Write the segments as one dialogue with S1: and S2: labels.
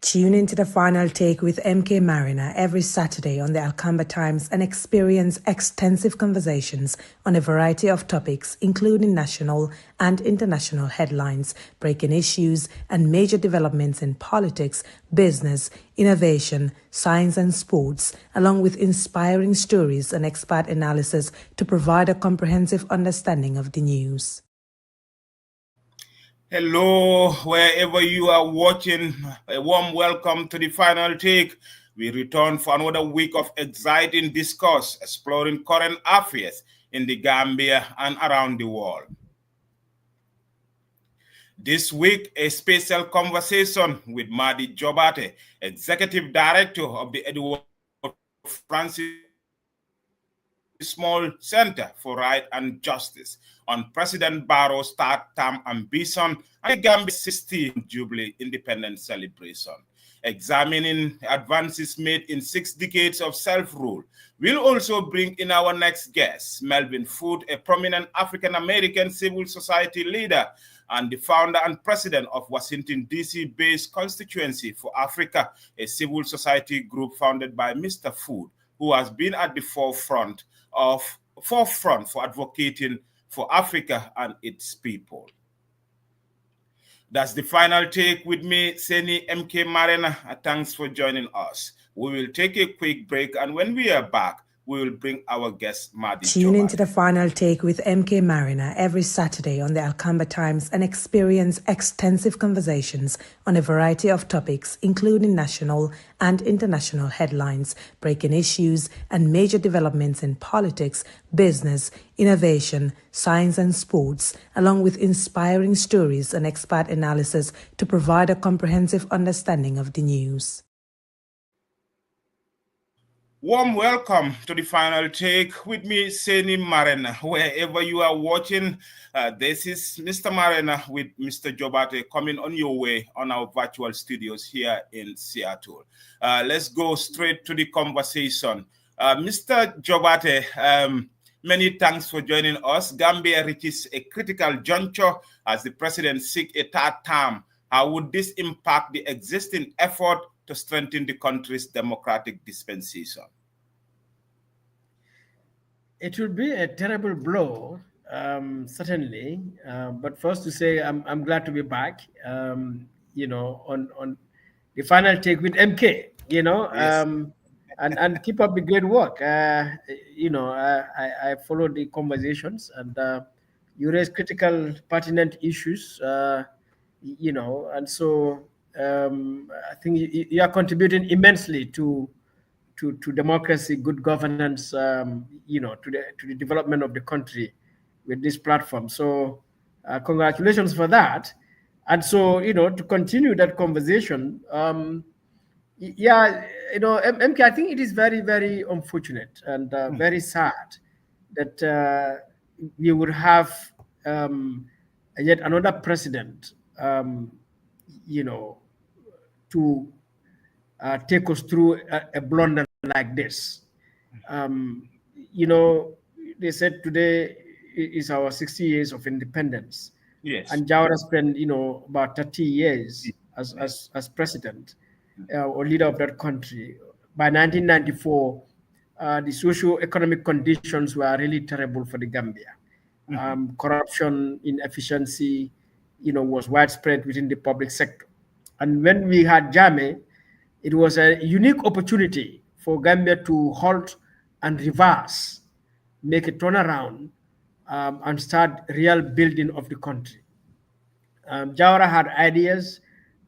S1: Tune into the final take with MK Mariner every Saturday on the Alcamba Times and experience extensive conversations on a variety of topics, including national and international headlines, breaking issues, and major developments in politics, business, innovation, science, and sports, along with inspiring stories and expert analysis to provide a comprehensive understanding of the news.
S2: Hello, wherever you are watching, a warm welcome to the final take. We return for another week of exciting discourse, exploring current affairs in the Gambia and around the world. This week, a special conversation with Madi Jobate, Executive Director of the Edward Francis Small Center for Right and Justice on President Barrow's third-term ambition and the Gambia 16th Jubilee Independence celebration. Examining advances made in 6 decades of self-rule. We'll also bring in our next guest, Melvin Foot, a prominent African-American civil society leader and the founder and president of Washington, D.C.-based Constituency for Africa, a civil society group founded by Mr. Foot, who has been at the forefront for advocating for Africa and its people. That's the final take with me, Seni MK Marina. Thanks for joining us. We will take a quick break, and when we are back, we will bring our guest, Madi.
S1: Tune into the final take with MK Mariner every Saturday on the Alcamba Times and experience extensive conversations on a variety of topics, including national and international headlines, breaking issues, and major developments in politics, business, innovation, science, and sports, along with inspiring stories and expert analysis to provide a comprehensive understanding of the news.
S2: Warm welcome to the final take with me, Seni Marina. Wherever you are watching, this is Mr. Marina with Mr. Jobate coming on your way on our virtual studios here in Seattle. Let's go straight to the conversation. Mr. Jobate, many thanks for joining us. Gambia reaches a critical juncture as the president seeks a third term. How would this impact the existing effort to strengthen the country's democratic dispensation?
S3: It will be a terrible blow, certainly. But first to say, I'm glad to be back. On the final take with MK.
S2: Yes.
S3: And keep up the great work. I followed the conversations, and you raise critical, pertinent issues. And so I think you are contributing immensely to democracy, good governance, to the development of the country with this platform. So congratulations for that. And so, to continue that conversation, MK, I think it is very, very unfortunate and very sad that we would have yet another president, to take us through a blunder like this. They said today is our 60 years of independence.
S2: Yes.
S3: And Jawara spent, about 30 years as president or leader of that country. By 1994, the socio-economic conditions were really terrible for the Gambia. Corruption, inefficiency, was widespread within the public sector. And when we had Jammeh, it was a unique opportunity for Gambia to halt and reverse, make a turnaround, and start real building of the country. Jawara had ideas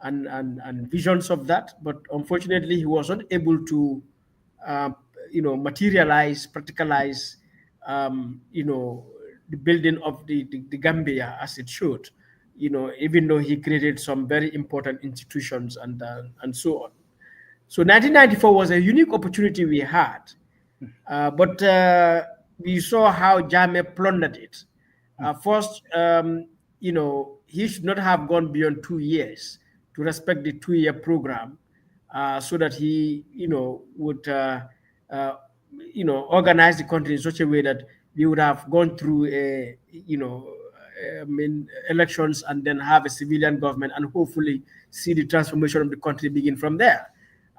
S3: and visions of that, but unfortunately he was not able to, materialize, practicalize, the building of the Gambia as it should. Even though he created some very important institutions and so on. So 1994 was a unique opportunity we had, but we saw how Jammeh plundered it. First, he should not have gone beyond 2 years to respect the 2-year program, so that he, would, organize the country in such a way that we would have gone through a elections and then have a civilian government and hopefully see the transformation of the country begin from there.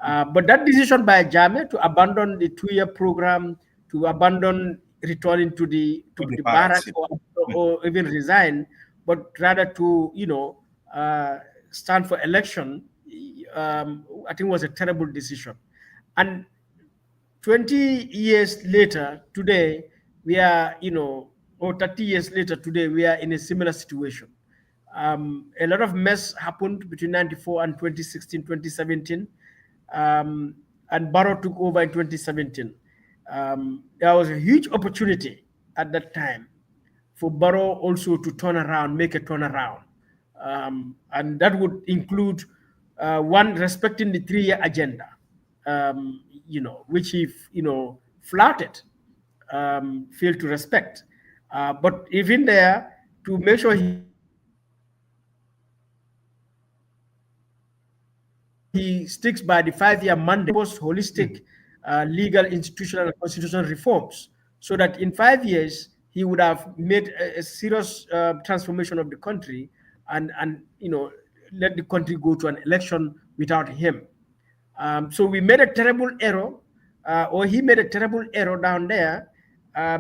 S3: But that decision by Jammeh to abandon the 2-year program, to abandon returning to the barracks, or even resign, but rather to stand for election, I think was a terrible decision. And 20 years later, today, we are, or 30 years later, today, we are in a similar situation. A lot of mess happened between 94 and 2016, 2017. And Barrow took over in 2017. There was a huge opportunity at that time for Barrow also to turn around, make a turnaround. And that would include one, respecting the 3-year agenda, which he, flouted, failed to respect. But even there, to make sure he sticks by the 5-year mandate, was holistic legal, institutional, and constitutional reforms, so that in 5 years he would have made a serious transformation of the country, and let the country go to an election without him. So we made a terrible error, or he made a terrible error down there,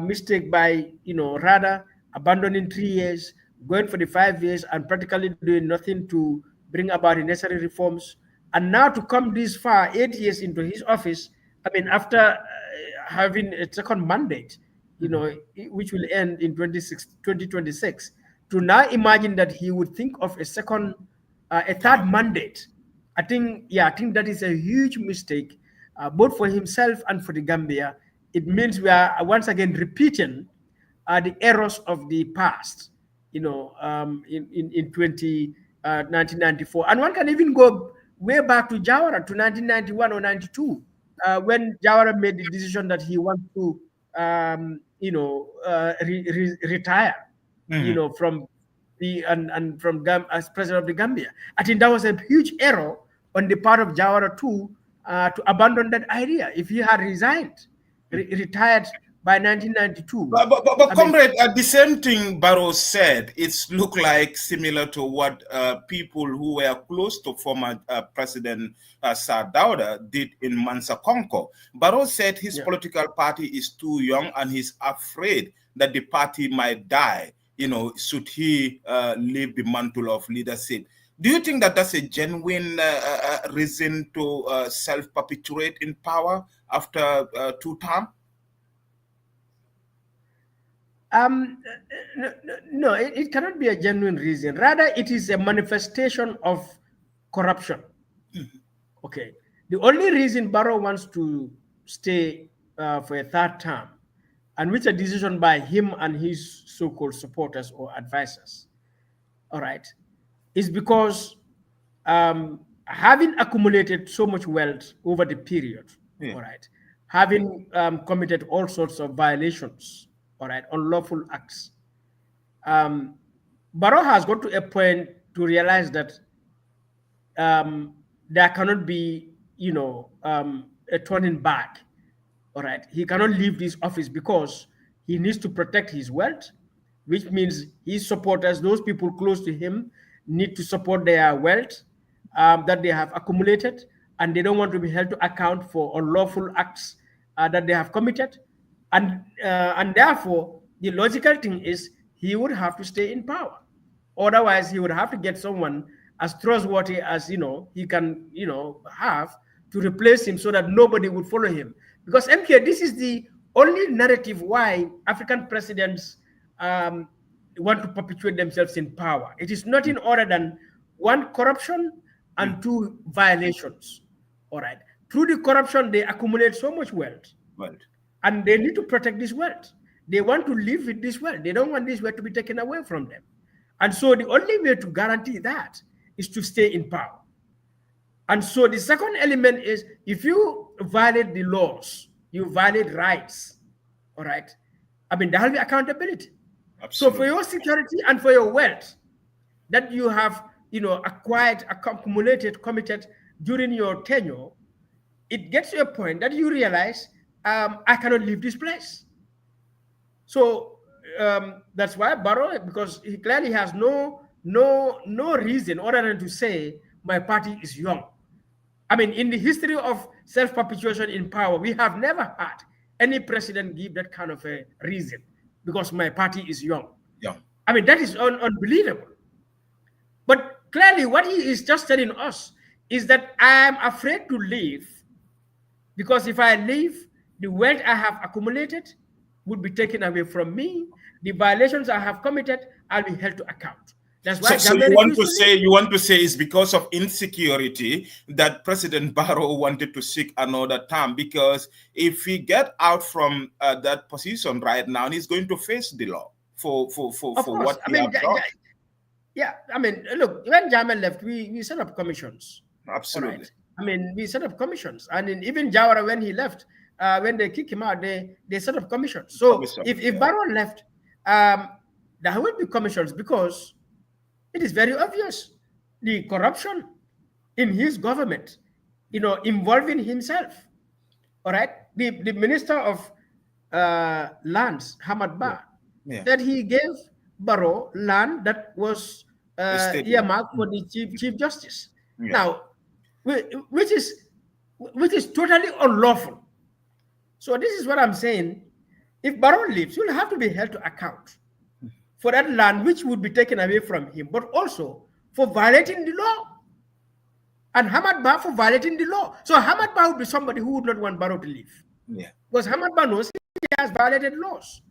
S3: mistake by rather abandoning 3 years, going for the 5 years, and practically doing nothing to bring about the necessary reforms. And now to come this far, 8 years into his office, I mean, after having a second mandate, which will end in 2026, to now imagine that he would think of a third mandate, I think that is a huge mistake, both for himself and for the Gambia. It means we are once again repeating the errors of the past, in 1994. And one can even go way back to Jawara, to 1991 or 92, when Jawara made the decision that he wants to, retire, from as president of the Gambia. I think that was a huge error on the part of Jawara too, to abandon that idea. If he had resigned, retired by 1992.
S2: But comrade, the same thing Barrow said, it's look like similar to what people who were close to former President Sir Dawda did in Mansa Konko. Barrow said his political party is too young and he's afraid that the party might die, should he leave the mantle of leadership. Do you think that that's a genuine reason to self-perpetuate in power after 2 terms?
S3: No, it cannot be a genuine reason. Rather, it is a manifestation of corruption. Okay. The only reason Barrow wants to stay for a 3rd term, and which a decision by him and his so-called supporters or advisors, all right, is because having accumulated so much wealth over the period, all right, having committed all sorts of violations, all right, unlawful acts, Barrow has got to a point to realize that there cannot be, a turning back. All right, he cannot leave this office because he needs to protect his wealth, which means his supporters, those people close to him, need to support their wealth that they have accumulated, and they don't want to be held to account for unlawful acts that they have committed, and therefore the logical thing is he would have to stay in power. Otherwise, he would have to get someone as trustworthy as he can have to replace him, so that nobody would follow him. Because MK, this is the only narrative why African presidents want to perpetuate themselves in power. It is nothing other than 1, corruption, and 2, violations. All right. Through the corruption, they accumulate so much wealth.
S2: Right.
S3: And they need to protect this wealth. They want to live with this wealth. They don't want this wealth to be taken away from them. And so the only way to guarantee that is to stay in power. And so the second element is, if you violate the laws, you violate rights, all right? I mean, there will be accountability. Absolutely. So for your security and for your wealth that you have, acquired, accumulated, committed during your tenure, it gets to a point that you realize, I cannot leave this place. So that's why Barrow, because he clearly has no reason other than to say my party is young. I mean, in the history of self-perpetuation in power, we have never had any president give that kind of a reason, because my party is young.
S2: Yeah.
S3: I mean, that is unbelievable. But clearly, what he is just telling us is that I am afraid to leave, because if I leave, the wealth I have accumulated would be taken away from me. The violations I have committed, I'll be held to account. That's why.
S2: So you want to say it's because of insecurity that President Barrow wanted to seek another term, because if he get out from that position right now, he's going to face the law for what he has done.
S3: Yeah, I mean, look, when Jammeh left, we set up commissions.
S2: Absolutely.
S3: Right? I mean, we set up commissions, and even Jawara, when he left, when they kicked him out, they set up commissions. So if Barrow left, there will be commissions, because it is very obvious the corruption in his government, involving himself. All right, the Minister of Lands, Hamad Ba, that he gave Barrow land that was earmarked for the Chief Justice. Yeah. Now, which is totally unlawful. So this is what I'm saying. If Barrow leaves, he'll have to be held to account for that land which would be taken away from him, but also for violating the law. And Hamad Ba for violating the law. So Hamad Ba would be somebody who would not want Barrow to leave. Yeah. Because Hamad Ba knows he has violated laws.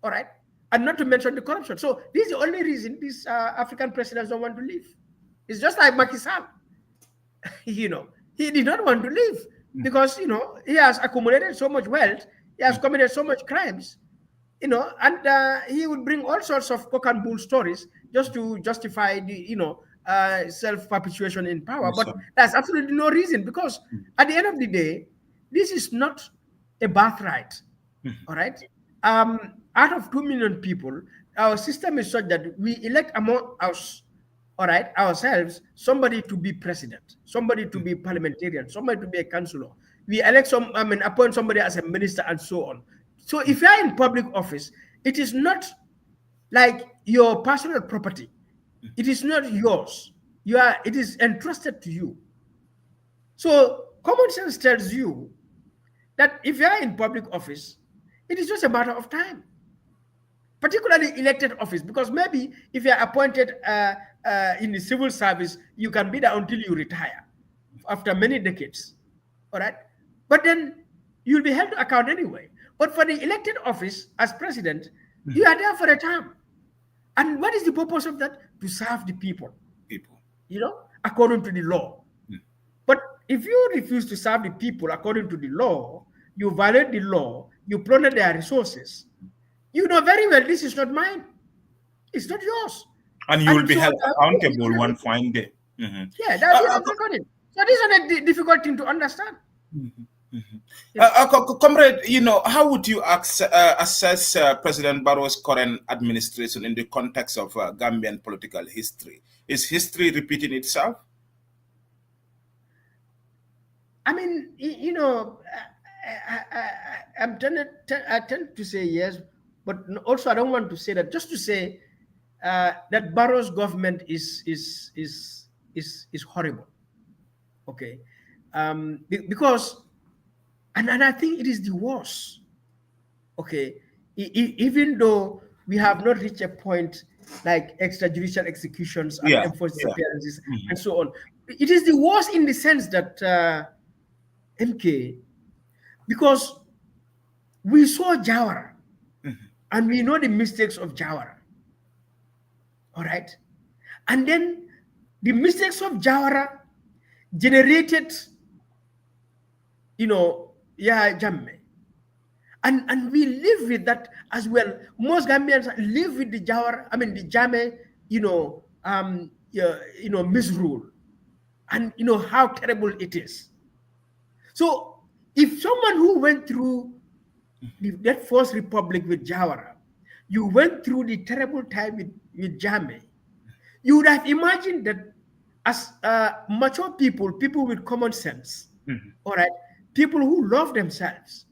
S3: All right? And not to mention the corruption. So this is the only reason these African presidents don't want to leave. It's just like Macky Sall. He did not want to leave because, he has accumulated so much wealth. He has committed so much crimes, and he would bring all sorts of cock and bull stories just to justify the, self-perpetuation in power. But that's absolutely no reason, because at the end of the day, this is not a birthright. All right? Out of 2 million people, our system is such that we elect among us, all right, ourselves, somebody to be president, somebody to be parliamentarian, somebody to be a councillor. We elect appoint somebody as a minister, and so on. So if you are in public office, it is not like your personal property. It is not yours. It is entrusted to you. So common sense tells you that if you are in public office, it is just a matter of time, particularly elected office, because maybe if you are appointed in the civil service, you can be there until you retire after many decades. All right? But then you'll be held to account anyway. But for the elected office as president, you are there for a term. And what is the purpose of that? To serve the people. According to the law. But if you refuse to serve the people according to the law, you violate the law, you plunder their resources, you know very well this is not mine. It's not yours.
S2: And you will be held accountable one fine day.
S3: Yeah, that's what it. So this is not a difficult thing to understand.
S2: Comrade, how would you assess President Barrow's current administration in the context of Gambian political history? Is history repeating itself?
S3: I mean, I tend to say yes, but also I don't want to say that. Just to say that Barrow's government is horrible. Okay, because. And I think it is the worst. Okay, even though we have not reached a point like extrajudicial executions and enforced disappearances and so on, it is the worst in the sense that MK, because we saw Jawara and we know the mistakes of Jawara. All right, and then the mistakes of Jawara generated, Jammeh. And we live with that as well. Most Gambians live with the Jammeh, misrule. And how terrible it is. So if someone who went through that first republic with Jawara, you went through the terrible time with Jammeh, you would have imagined that as mature people with common sense, all right, people who love themselves,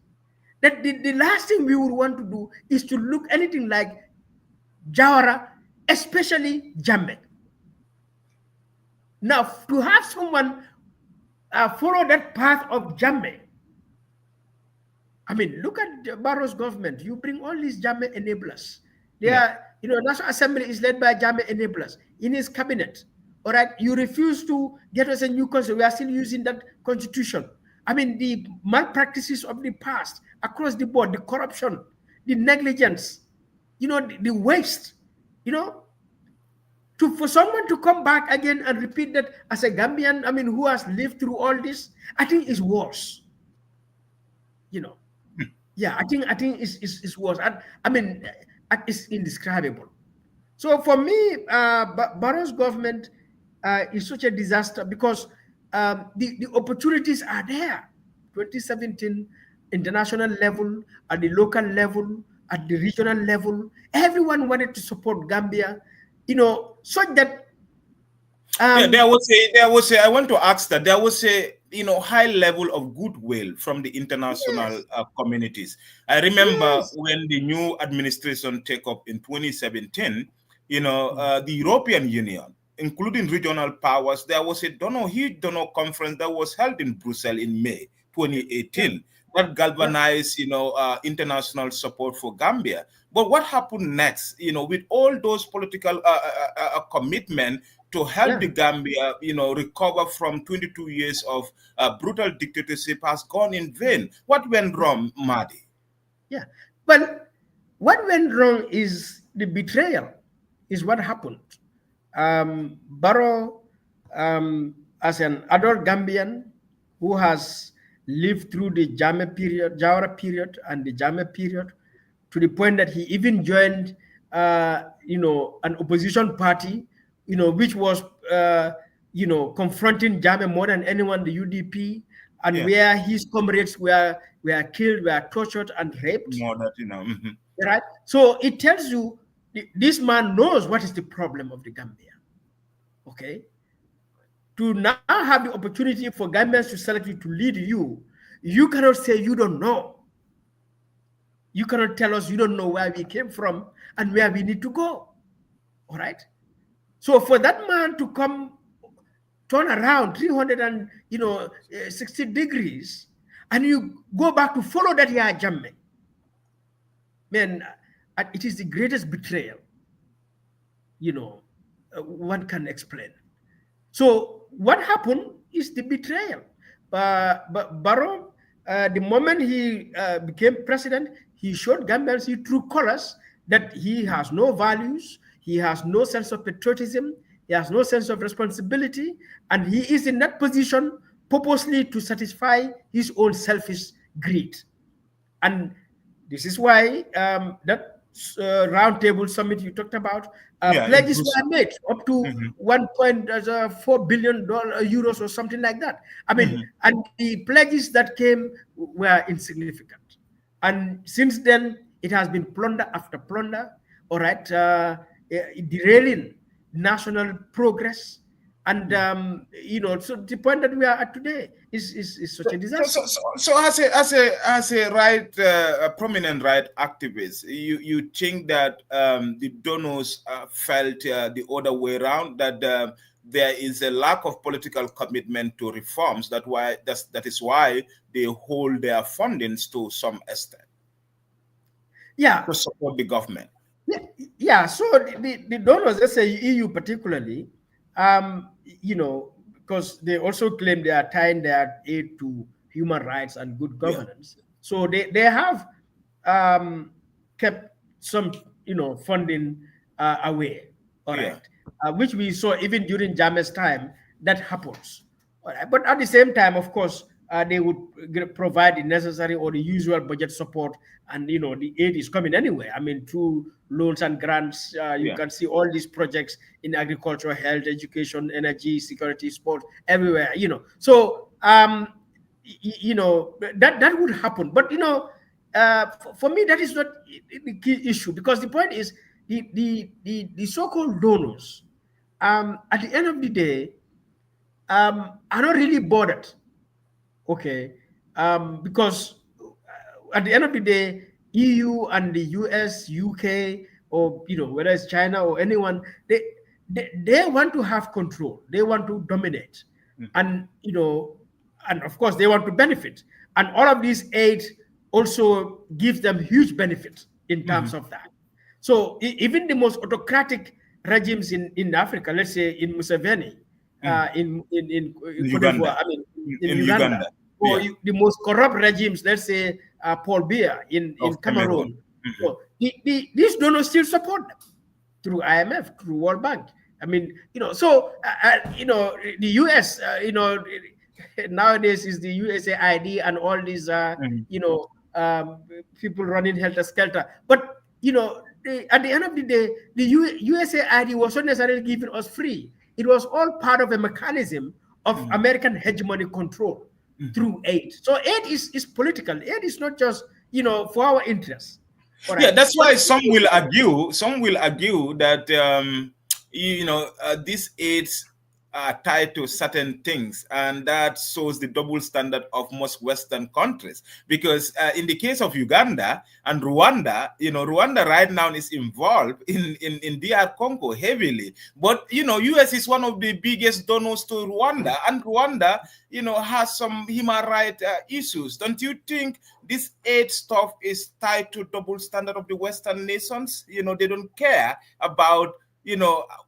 S3: that the last thing we would want to do is to look anything like Jawara, especially Jammeh. Now, to have someone follow that path of Jammeh, I mean, look at Barrow's government. You bring all these Jammeh enablers. They are, National Assembly is led by Jammeh enablers in his cabinet. All right, you refuse to get us a new constitution. We are still using that constitution. I mean, the malpractices of the past across the board, the corruption, the negligence, the waste, for someone to come back again and repeat that as a Gambian, I mean, who has lived through all this, I think is worse. Yeah, I think it's worse. I mean, it's indescribable. So for me, Barrow's government is such a disaster because the opportunities are there. 2017, international level, at the local level, at the regional level, everyone wanted to support Gambia, such that.
S2: There was a. I want to ask that there was a high level of goodwill from the international communities. I remember when the new administration take up in 2017, the European Union, including regional powers, there was a huge donor conference that was held in Brussels in May 2018 that galvanized, international support for Gambia. But what happened next, with all those political commitment to help the Gambia, recover from 22 years of brutal dictatorship has gone in vain. What went wrong, Mahdi?
S3: Yeah, well, what went wrong is the betrayal, is what happened. Barrow, as an adult Gambian who has lived through the Jawara period and the Jammeh period, to the point that he even joined, an opposition party, which was, confronting Jammeh more than anyone, the UDP, and where his comrades were killed, were tortured, and raped.
S2: More that,
S3: Right? So it tells you this man knows what is the problem of the Gambia. Okay? To now have the opportunity for Gambians to select you to lead you, you cannot say you don't know. You cannot tell us you don't know where we came from and where we need to go. All right? So for that man to come, turn around 360 degrees, and you go back to follow that Yahya Jammeh, man, it is the greatest betrayal, one can explain. So what happened is the betrayal. But Barrow, the moment he became president, he showed Gambians his true colors, that he has no values, he has no sense of patriotism, he has no sense of responsibility, and he is in that position purposely to satisfy his own selfish greed. And this is why that roundtable summit you talked about, pledges were made up to 1.4 billion euros or something like that. I mean, and the pledges that came were insignificant. And since then, it has been plunder after plunder, all right, derailing national progress. And so the point that we are at today is such a disaster.
S2: So as a right prominent right activist, you think that the donors felt the other way around, that there is a lack of political commitment to reforms. That is why they hold their fundings to some extent.
S3: Yeah,
S2: to support the government.
S3: Yeah. So the donors, let's say EU particularly, because they also claim they are tying their aid to human rights and good governance. So they have kept some funding away. All right. Which we saw even during Jammeh's time that happens. All right. But at the same time, of course, they would provide the necessary or the usual budget support, and the aid is coming anyway. I mean, through loans and grants, you can see all these projects in agriculture, health, education, energy, security, sport, everywhere. So that would happen. But for me, that is not the key issue, because the point is the so-called donors, at the end of the day, are not really bothered. Okay, because at the end of the day, EU and the US, UK, or whether it's China or anyone, they want to have control. They want to dominate, and and of course they want to benefit. And all of these aid also gives them huge benefit in terms of that. So even the most autocratic regimes in Africa, let's say in Museveni, in Cote d'Ivoire, I mean in Uganda. Or the most corrupt regimes, let's say Paul Biya in Cameroon. So these donors still support them through IMF, through World Bank. I mean, so the US, nowadays is the USAID and all these, people running helter skelter. But at the end of the day, the USAID was not necessarily giving us free. It was all part of a mechanism of American hegemony control through aid. So aid is political. Aid is not just for our interests.
S2: Right. Yeah, that's why some will argue that these aids are tied to certain things, and that shows the double standard of most Western countries. Because in the case of Uganda and Rwanda, Rwanda right now is involved in DR Congo heavily. But US is one of the biggest donors to Rwanda, and Rwanda has some human rights issues. Don't you think this aid stuff is tied to double standard of the Western nations? They don't care about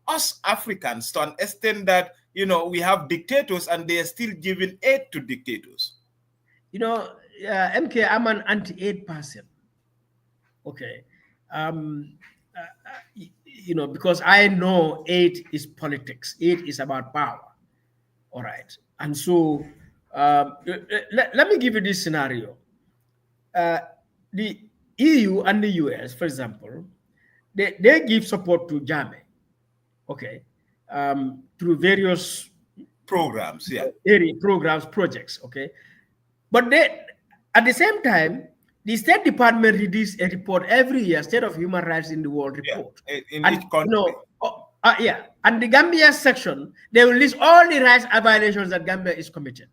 S2: us Africans to an extent that we have dictators and they are still giving aid to dictators.
S3: MK, I'm an anti-aid person. Okay, because I know aid is politics. Aid is about power. All right, and so let me give you this scenario. The EU and the US, for example, they give support to Jammeh. Okay, through various
S2: programs,
S3: projects. Okay, but at the same time, the State Department releases a report every year, State of Human Rights in the World report.
S2: In each country.
S3: And the Gambia section, they will list all the rights violations that Gambia is committing.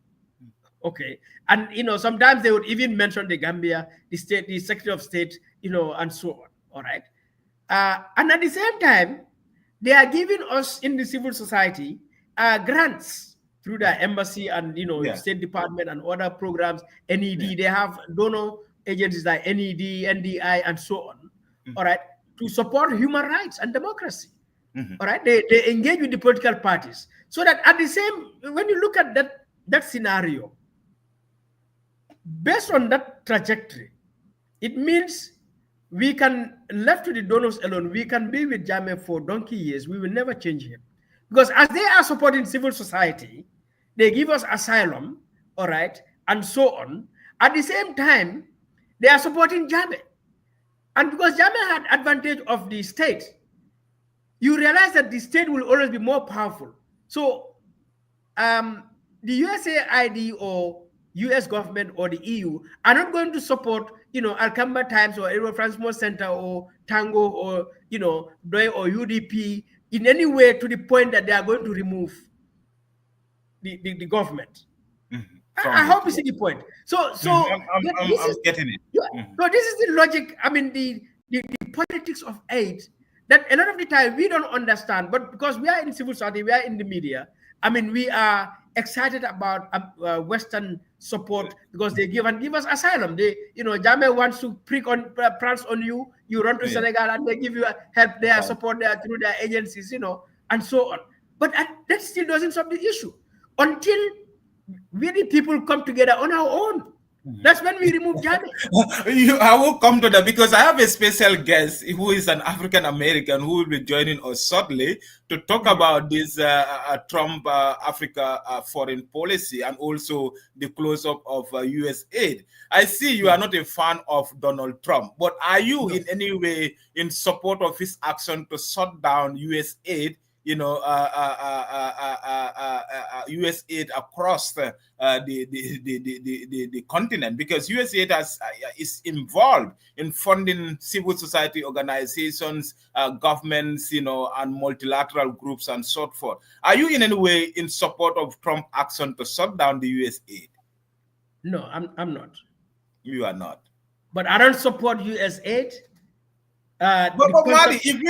S3: Okay, and sometimes they would even mention the Gambia, the Secretary of State, and so on. All right, and at the same time, they are giving us in the civil society grants through the embassy and State Department and other programs. NED, they have donor agencies like NED, NDI, and so on. All right, to support human rights and democracy. All right, they engage with the political parties so that at the same, when you look at that scenario, based on that trajectory, it means we can, left to the donors alone, we can be with Jammeh for donkey years. We will never change him. Because as they are supporting civil society, they give us asylum, all right, and so on. At the same time, they are supporting Jammeh. And because Jammeh had advantage of the state, you realize that the state will always be more powerful. So the USAID or US government or the EU are not going to support, Alcamba Times or Aero Transport Center or Tango or, DOE or UDP in any way to the point that they are going to remove the government. I hope you see the point. So
S2: I'm getting it.
S3: So this is the logic. I mean, the politics of aid that a lot of the time we don't understand, but because we are in civil society, we are in the media. I mean, we are excited about Western support because they give us asylum. They, Jammeh wants to prance on you. You run to Senegal and they give you help there, support there through their agencies, and so on. But that still doesn't solve the issue until we the people come together on our own. That's when we remove Jammeh.
S2: I will come to that because I have a special guest who is an African American who will be joining us shortly to talk about this Trump Africa foreign policy and also the close-up of US aid. I see you are not a fan of Donald Trump, but are you in any way in support of his action to shut down US aid? US aid across the continent, because US aid is involved in funding civil society organizations, governments, and multilateral groups and so forth. Are you in any way in support of Trump action to shut down the US aid?
S3: No, I'm not.
S2: You are not.
S3: but I don't support US aid.
S2: But
S3: The
S2: Madi,
S3: concept
S2: if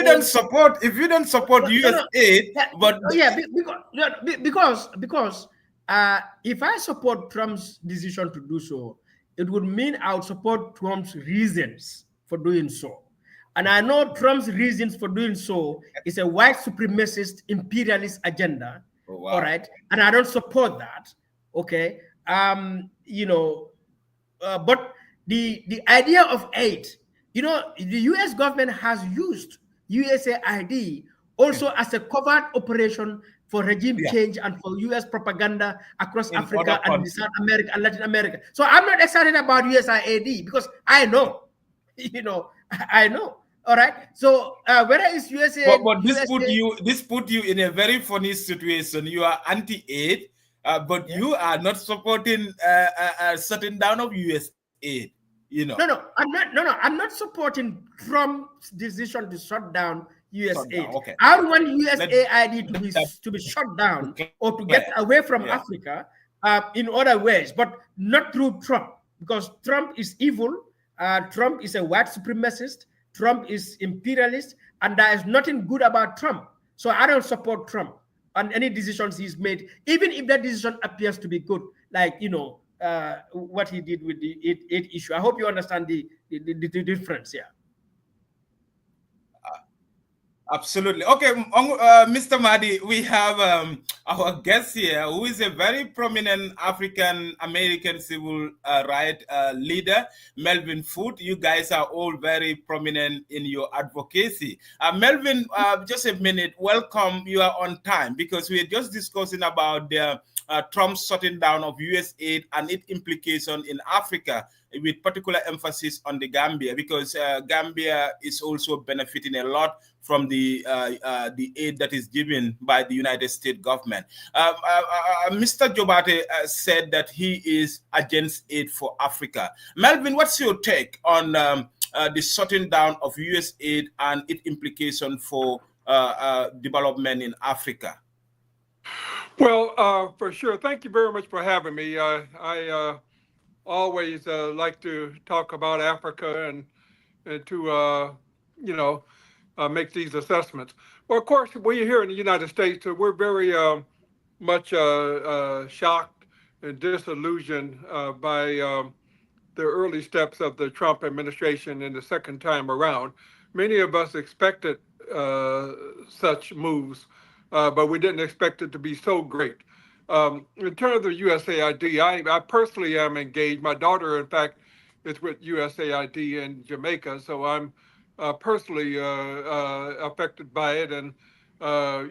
S2: you don't support US
S3: no,
S2: aid, but
S3: because if I support Trump's decision to do so, it would mean I would support Trump's reasons for doing so. And I know Trump's reasons for doing so is a white supremacist imperialist agenda.
S2: oh, wow.
S3: All right. And I don't support that. Okay. But the idea of aid, the US government has used USAID also as a covert operation for regime change and for US propaganda across Africa and South America and Latin America. So I'm not excited about USAID because I know, I know. All right. So whether it's USA,
S2: but this put you in a very funny situation. You are anti-aid, but you are not supporting shutting down of US aid.
S3: No, I'm not supporting Trump's decision to shut down US aid.
S2: Okay.
S3: I want USAID to be shut down or to get away from Africa in other ways, but not through Trump, because Trump is evil. Trump is a white supremacist. Trump is imperialist, and there is nothing good about Trump. So I don't support Trump on any decisions he's made, even if that decision appears to be good, like what he did with the aid issue. I hope you understand the difference here.
S2: Absolutely. Okay, Mr. Madi, we have our guest here who is a very prominent African American civil rights leader, Melvin Foote. You guys are all very prominent in your advocacy. Melvin, just a minute. Welcome. You are on time because we are just discussing about the Trump's shutting down of US aid and its implication in Africa, with particular emphasis on the Gambia, because Gambia is also benefiting a lot from the aid that is given by the United States government. Mr. Jobate said that he is against aid for Africa. Melvin, what's your take on the shutting down of US aid and its implication for development in Africa?
S4: Well, for sure. Thank you very much for having me. I always like to talk about Africa and to make these assessments. Well, of course, we here in the United States, we're very much shocked and disillusioned by the early steps of the Trump administration in the second time around. Many of us expected such moves, but we didn't expect it to be so great. In terms of USAID, I personally am engaged. My daughter, in fact, is with USAID in Jamaica, so I'm personally affected by it, and so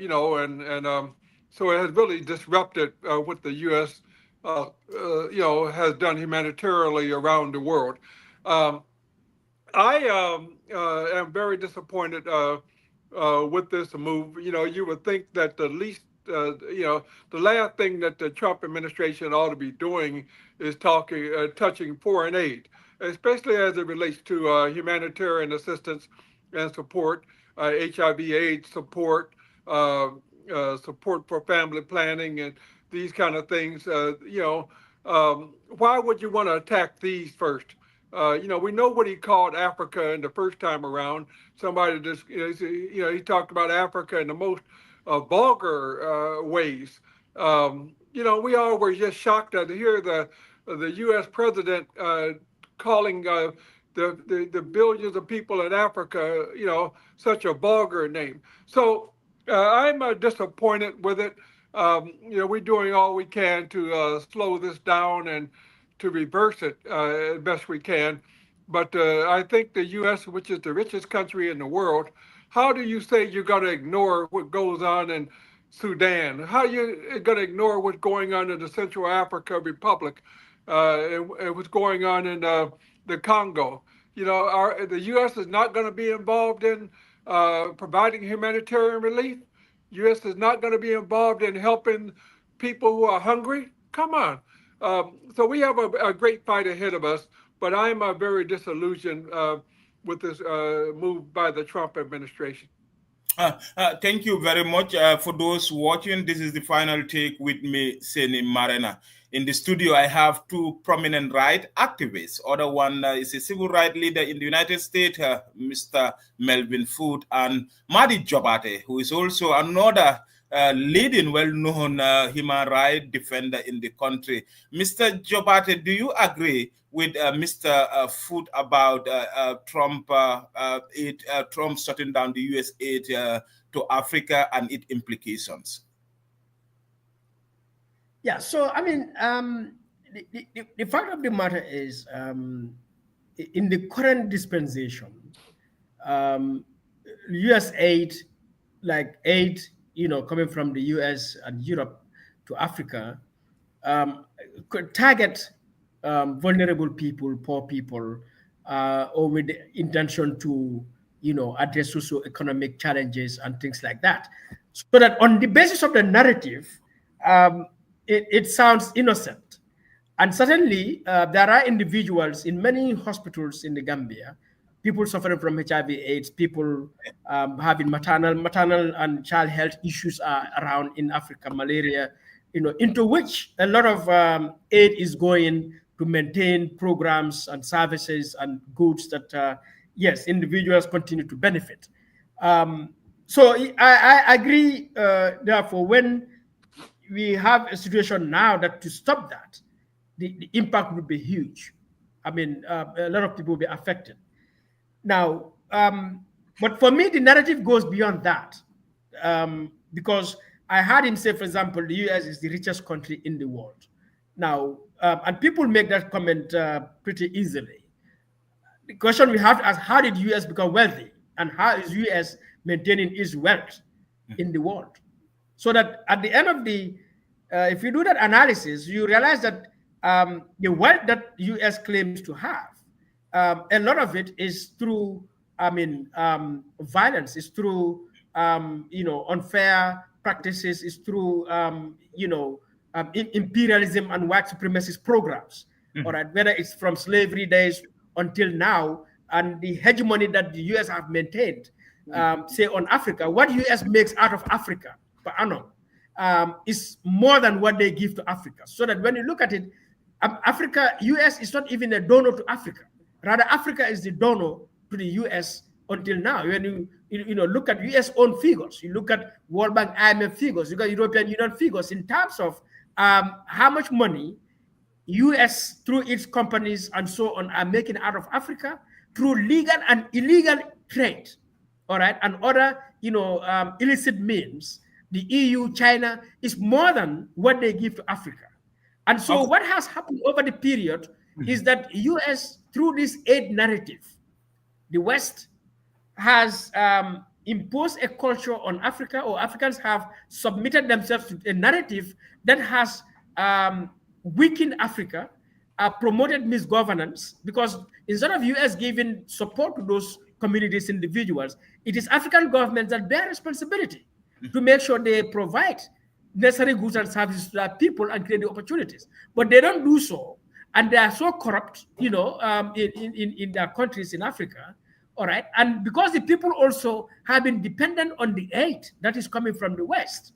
S4: it has really disrupted what the U.S. Has done humanitarily around the world. I am very disappointed with this move. You would think that the least the last thing that the Trump administration ought to be doing is touching foreign aid, especially as it relates to humanitarian assistance and support, HIV/AIDS support, support for family planning, and these kind of things. Why would you want to attack these first? We know what he called Africa in the first time around. Somebody just, he talked about Africa in the most vulgar ways. We all were just shocked to hear the U.S. president calling the billions of people in Africa, such a vulgar name. So I'm disappointed with it. We're doing all we can to slow this down and to reverse it as best we can. But I think the U.S., which is the richest country in the world, how do you say you're going to ignore what goes on in Sudan? How are you going to ignore what's going on in the Central Africa Republic and what's going on in the Congo? The U.S. is not going to be involved in providing humanitarian relief. U.S. is not going to be involved in helping people who are hungry. Come on. So we have a great fight ahead of us, but I'm very disillusioned with this move by the Trump administration.
S2: Thank you very much. For those watching, this is the final take with me, Seni Marena. In the studio, I have two prominent right activists. Other one is a civil rights leader in the United States, Mr. Melvin Foot, and Madi Jobate, who is also another leading well-known human rights defender in the country. Mr. Jobate, do you agree with Mr. Foot about Trump shutting down the U.S. aid to Africa and its implications?
S3: Yeah, so I mean, the fact of the matter is, in the current dispensation, U.S. aid, like aid, coming from the U.S. and Europe to Africa, could target vulnerable people, poor people, or with the intention to, address socio-economic challenges and things like that. So that on the basis of the narrative, it sounds innocent. And certainly, there are individuals in many hospitals in the Gambia, people suffering from HIV/AIDS, people having maternal and child health issues around in Africa, malaria, into which a lot of aid is going to maintain programs and services and goods that, yes, individuals continue to benefit. So I agree, therefore, when we have a situation now that to stop that, the impact would be huge. I mean, a lot of people will be affected. Now, but for me, the narrative goes beyond that, because I heard him say, for example, the US is the richest country in the world. Now, and people make that comment pretty easily. The question we have to ask, how did US become wealthy? And how is US maintaining its wealth in the world? So that at the end of if you do that analysis, you realize that the wealth that US claims to have, a lot of it is through, violence, is through, unfair practices, is through, imperialism and white supremacist programs. All right, whether it's from slavery days until now, and the hegemony that the US have maintained, say on Africa, what US makes out of Africa per annum is more than what they give to Africa. So that when you look at it, Africa, US is not even a donor to Africa. Rather, Africa is the donor to the US until now. When you look at US own figures, you look at World Bank, IMF figures, you got European Union figures in terms of how much money US through its companies and so on are making out of Africa through legal and illegal trade, all right, and other illicit means. The EU, China is more than what they give to Africa. And so what has happened over the period is that US, through this aid narrative, the West has imposed a culture on Africa, or Africans have submitted themselves to a narrative that has weakened Africa, promoted misgovernance, because instead of US giving support to those communities, individuals, it is African governments that bear responsibility to make sure they provide necessary goods and services to their people and create the opportunities. But they don't do so. And they are so corrupt, in their countries in Africa, all right? And because the people also have been dependent on the aid that is coming from the West,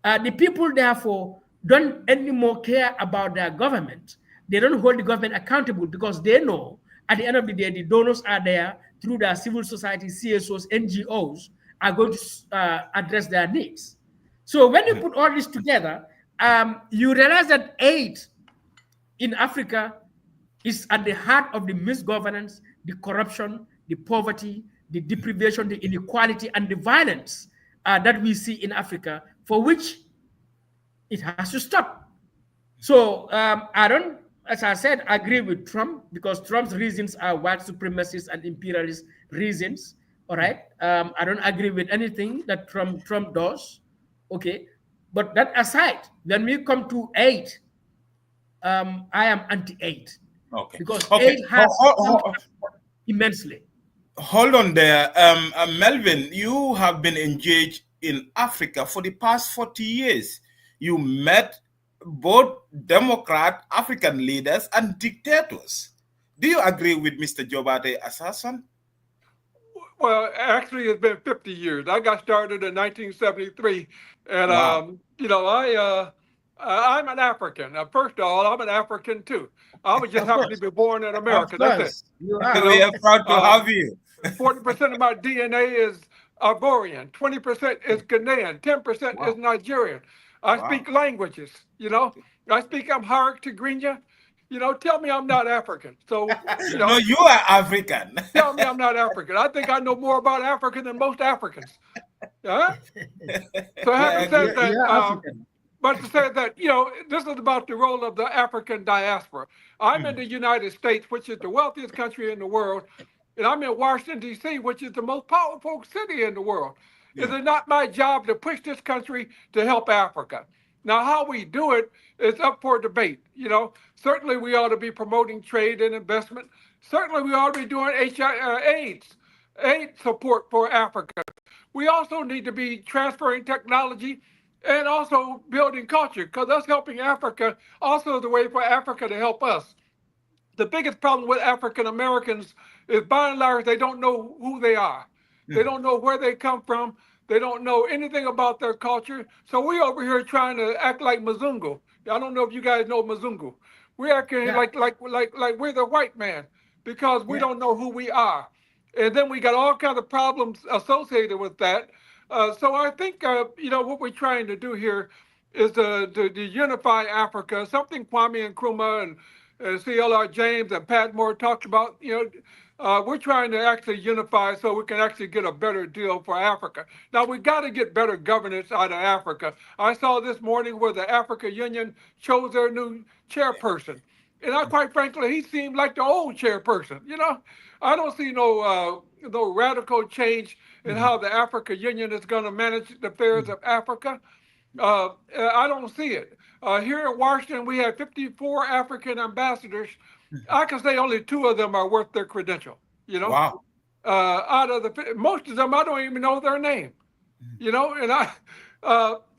S3: the people, therefore, don't anymore care about their government. They don't hold the government accountable because they know at the end of the day, the donors are there through their civil society, CSOs, NGOs, are going to address their needs. So when you put all this together, you realize that aid in Africa is at the heart of the misgovernance, the corruption, the poverty, the deprivation, the inequality, and the violence that we see in Africa, for which it has to stop. So I don't, as I said, agree with Trump, because Trump's reasons are white supremacist and imperialist reasons. All right. I don't agree with anything that Trump does. Okay. But that aside, when we come to aid, I am anti-aid.
S2: Okay.
S3: Because aid has immensely.
S2: Hold on there. Melvin, you have been engaged in Africa for the past 40 years. You met both Democrat African leaders and dictators. Do you agree with Mr. Jobate Assassin?
S4: Well, actually, it's been 50 years. I got started in 1973, and
S2: wow.
S4: I'm an African. First of all, I'm an African too. I was just
S3: Of
S4: happen to
S3: course.
S4: be born in
S3: Of
S4: America. That's it.
S3: course. You
S4: You
S3: are.
S2: We
S4: know,
S2: are proud to have you.
S4: 40% of my DNA is Ivorian, 20% is Ghanaian, 10% is
S2: Wow.
S4: Nigerian. I
S2: Wow.
S4: speak languages, I speak Amharic, Tigrinya. Tell me I'm not African. So,
S2: No, you are African.
S4: tell me I'm not African. I think I know more about Africa than most Africans. Huh? So,
S2: I
S4: having said
S2: agree.
S4: that,
S3: You're African.
S4: but to say that, this is about the role of the African diaspora. I'm in the United States, which is the wealthiest country in the world, and I'm in Washington, D.C., which is the most powerful city in the world. Is
S2: Yeah.
S4: it not my job to push this country to help Africa? Now, how we do it is up for debate. Certainly we ought to be promoting trade and investment. Certainly we ought to be doing AIDS support for Africa. We also need to be transferring technology and also building culture, because us helping Africa also is a way for Africa to help us. The biggest problem with African Americans is, by and large, they don't know who they are. They don't know where they come from. They don't know anything about their culture. So we over here trying to act like Mzungu. I don't know if you guys know Mzungu. We're acting
S3: Yeah.
S4: like we're the white man, because we
S3: Yeah.
S4: don't know who we are. And then we got all kinds of problems associated with that. So I think what we're trying to do here is to unify Africa. Something Kwame Nkrumah and CLR James and Pat Moore talked about. We're trying to actually unify so we can actually get a better deal for Africa. Now we got to get better governance out of Africa. I saw this morning where the Africa Union chose their new chairperson. And quite frankly, he seemed like the old chairperson. I don't see no radical change in how the Africa Union is going to manage the affairs of Africa. I don't see it. Here in Washington, we have 54 African ambassadors. I can say only 2 of them are worth their credential.
S2: Wow.
S4: Out of the most of them, I don't even know their name. And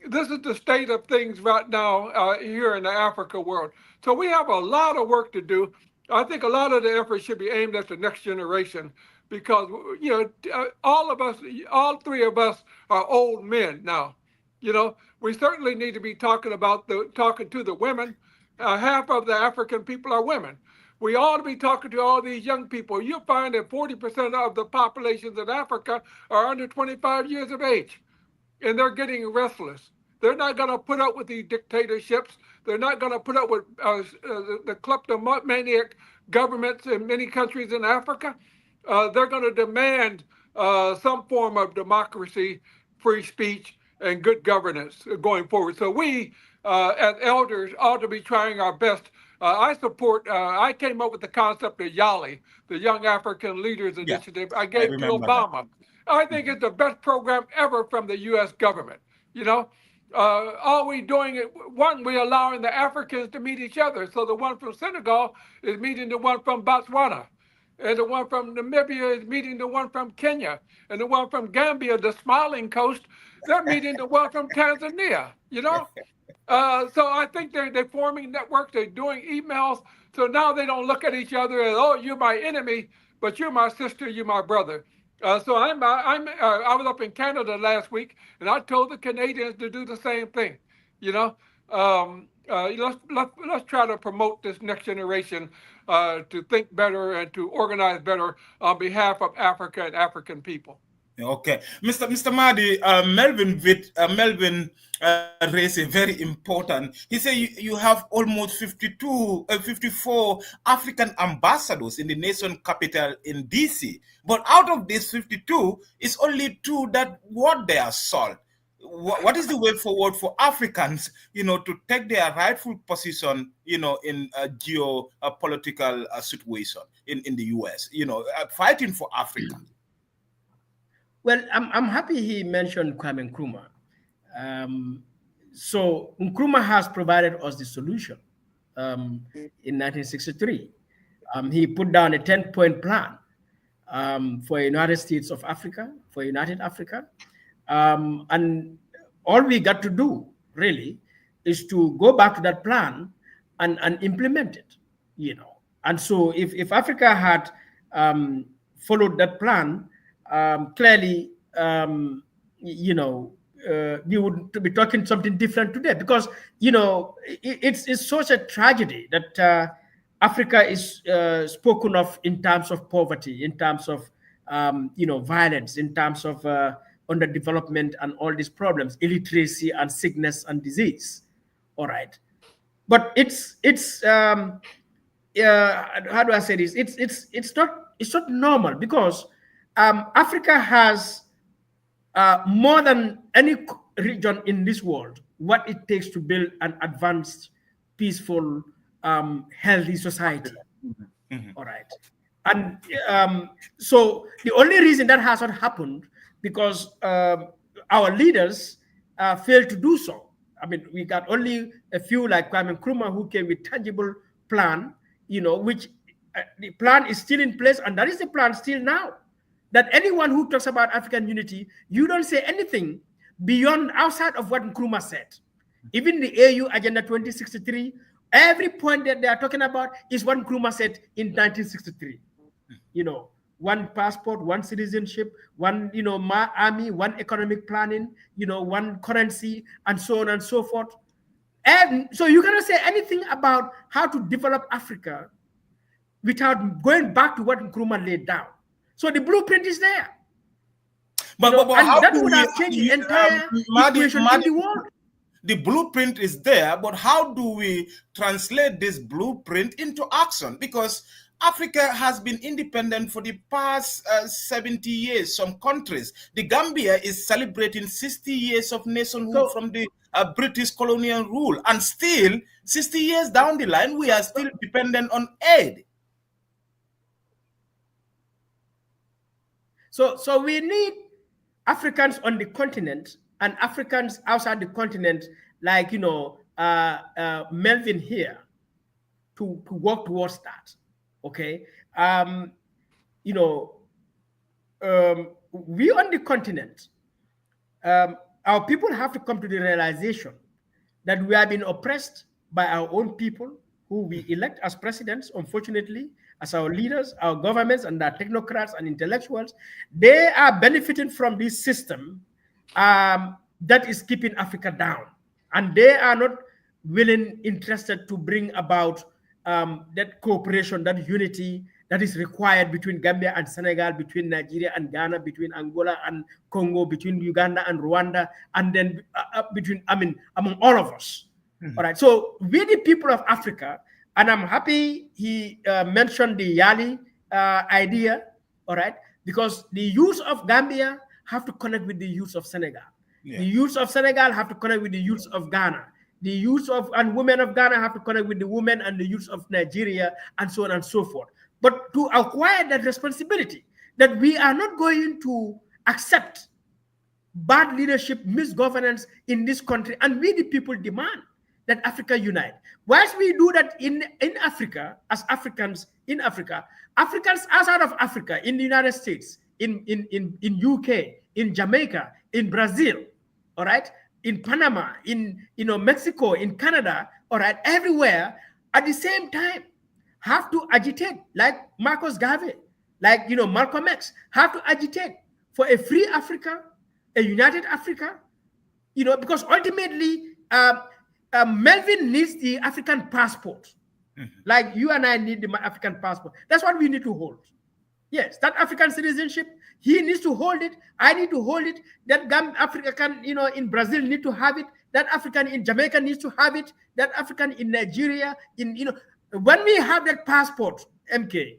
S4: this is the state of things right now here in the Africa world. So we have a lot of work to do. I think a lot of the effort should be aimed at the next generation, because all of us, all 3 of us, are old men now. We certainly need to be talking to the women. Half of the African people are women. We ought to be talking to all these young people. You'll find that 40% of the populations in Africa are under 25 years of age, and they're getting restless. They're not going to put up with these dictatorships. They're not going to put up with the kleptomaniac governments in many countries in Africa. They're going to demand some form of democracy, free speech, and good governance going forward. So we, as elders, ought to be trying our best. I came up with the concept of YALI, the Young African Leaders
S2: Yeah,
S4: Initiative. I
S2: I
S4: gave it to
S2: remember that.
S4: Obama. I think it's the best program ever from the U.S. government. All we doing it, one, we allowing the Africans to meet each other. So the one from Senegal is meeting the one from Botswana, and the one from Namibia is meeting the one from Kenya, and the one from Gambia, the Smiling Coast, they're meeting the one from Tanzania. So I think they're forming networks. They're doing emails. So now they don't look at each other as, oh, you're my enemy, but you're my sister, you're my brother. So I was up in Canada last week, and I told the Canadians to do the same thing. Let's try to promote this next generation to think better and to organize better on behalf of Africa and African people.
S2: Okay, Mr. Mahdi, Melvin raised a very important. He said you have almost 54 African ambassadors in the nation capital in DC, but out of these 52, it's only 2 that want their salt. What is the way forward for Africans, to take their rightful position, in a geopolitical situation in the U.S., fighting for Africa?
S3: Well, I'm happy he mentioned Kwame Nkrumah. So Nkrumah has provided us the solution in 1963. He put down a 10-point plan for United States of Africa, for United Africa. And all we got to do, really, is to go back to that plan and implement it, And so if Africa had followed that plan, clearly, we would be talking something different today, because it's such a tragedy that Africa is spoken of in terms of poverty, in terms of violence, in terms of underdevelopment and all these problems, illiteracy and sickness and disease. All right, but it's how do I say this? It's not normal, because Africa has more than any region in this world what it takes to build an advanced, peaceful, healthy society. All right, and so the only reason that hasn't happened because our leaders failed to do so. I mean, we got only a few like Kwame Nkrumah who came with tangible plan, which the plan is still in place, and that is the plan still now. That anyone who talks about African unity, you don't say anything beyond outside of what Nkrumah said. Even the AU Agenda 2063, every point that they are talking about is what Nkrumah said in 1963. One passport, one citizenship, one army, one economic planning, one currency, and so on and so forth. And so you cannot say anything about how to develop Africa without going back to what Nkrumah laid down. So the blueprint is there.
S2: But how
S3: that
S2: do
S3: would have changed the entire equation in the world.
S2: The blueprint is there, but how do we translate this blueprint into action? Because Africa has been independent for the past 70 years. Some countries, the Gambia is celebrating 60 years of nationhood from the British colonial rule, and still 60 years down the line, we are still dependent on aid.
S3: So we need Africans on the continent and Africans outside the continent, like Melvin here, to work towards that. Okay, we on the continent, our people have to come to the realization that we have been oppressed by our own people, who we elect as presidents, unfortunately, as our leaders, our governments, and our technocrats and intellectuals. They are benefiting from this system that is keeping Africa down. And they are not interested to bring about that cooperation, that unity that is required between Gambia and Senegal, between Nigeria and Ghana, between Angola and Congo, between Uganda and Rwanda, and then among all of us. All right. So we, the people of Africa, and I'm happy he mentioned the Yali idea. All right, because the youth of Gambia have to connect with the youth of Senegal. Yeah. The youth of Senegal have to connect with the youth of Ghana. The youth and women of Ghana have to connect with the women and the youth of Nigeria, and so on and so forth. But to acquire that responsibility, that we are not going to accept bad leadership, misgovernance in this country, and we the people demand that Africa unite. Whilst we do that in Africa, as Africans in Africa, Africans outside of Africa, in the United States, in UK, in Jamaica, in Brazil, all right, in Panama, in Mexico, in Canada, all right, everywhere, at the same time, have to agitate, like Marcus Garvey, like Malcolm X, have to agitate for a free Africa, a united Africa, because ultimately Melvin needs the African passport. Like you and I need the African passport. That's what we need to hold. Yes, that African citizenship, he needs to hold it. I need to hold it. That African, in Brazil need to have it. That African in Jamaica needs to have it. That African in Nigeria, when we have that passport, MK,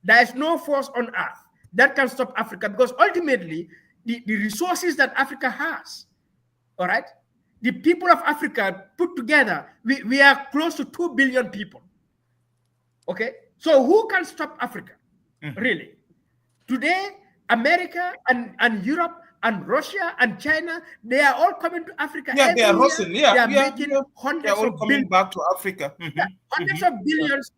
S3: there is no force on earth that can stop Africa, because ultimately the resources that Africa has, all right, the people of Africa put together, we are close to 2 billion people. Okay, so who can stop Africa? Really? Today, America and Europe and Russia and China, they are all coming to Africa.
S2: Yeah, they are rushing. Yeah,
S3: they are making hundreds
S2: they are all
S3: of
S2: coming back to Africa.
S3: Hundreds of billions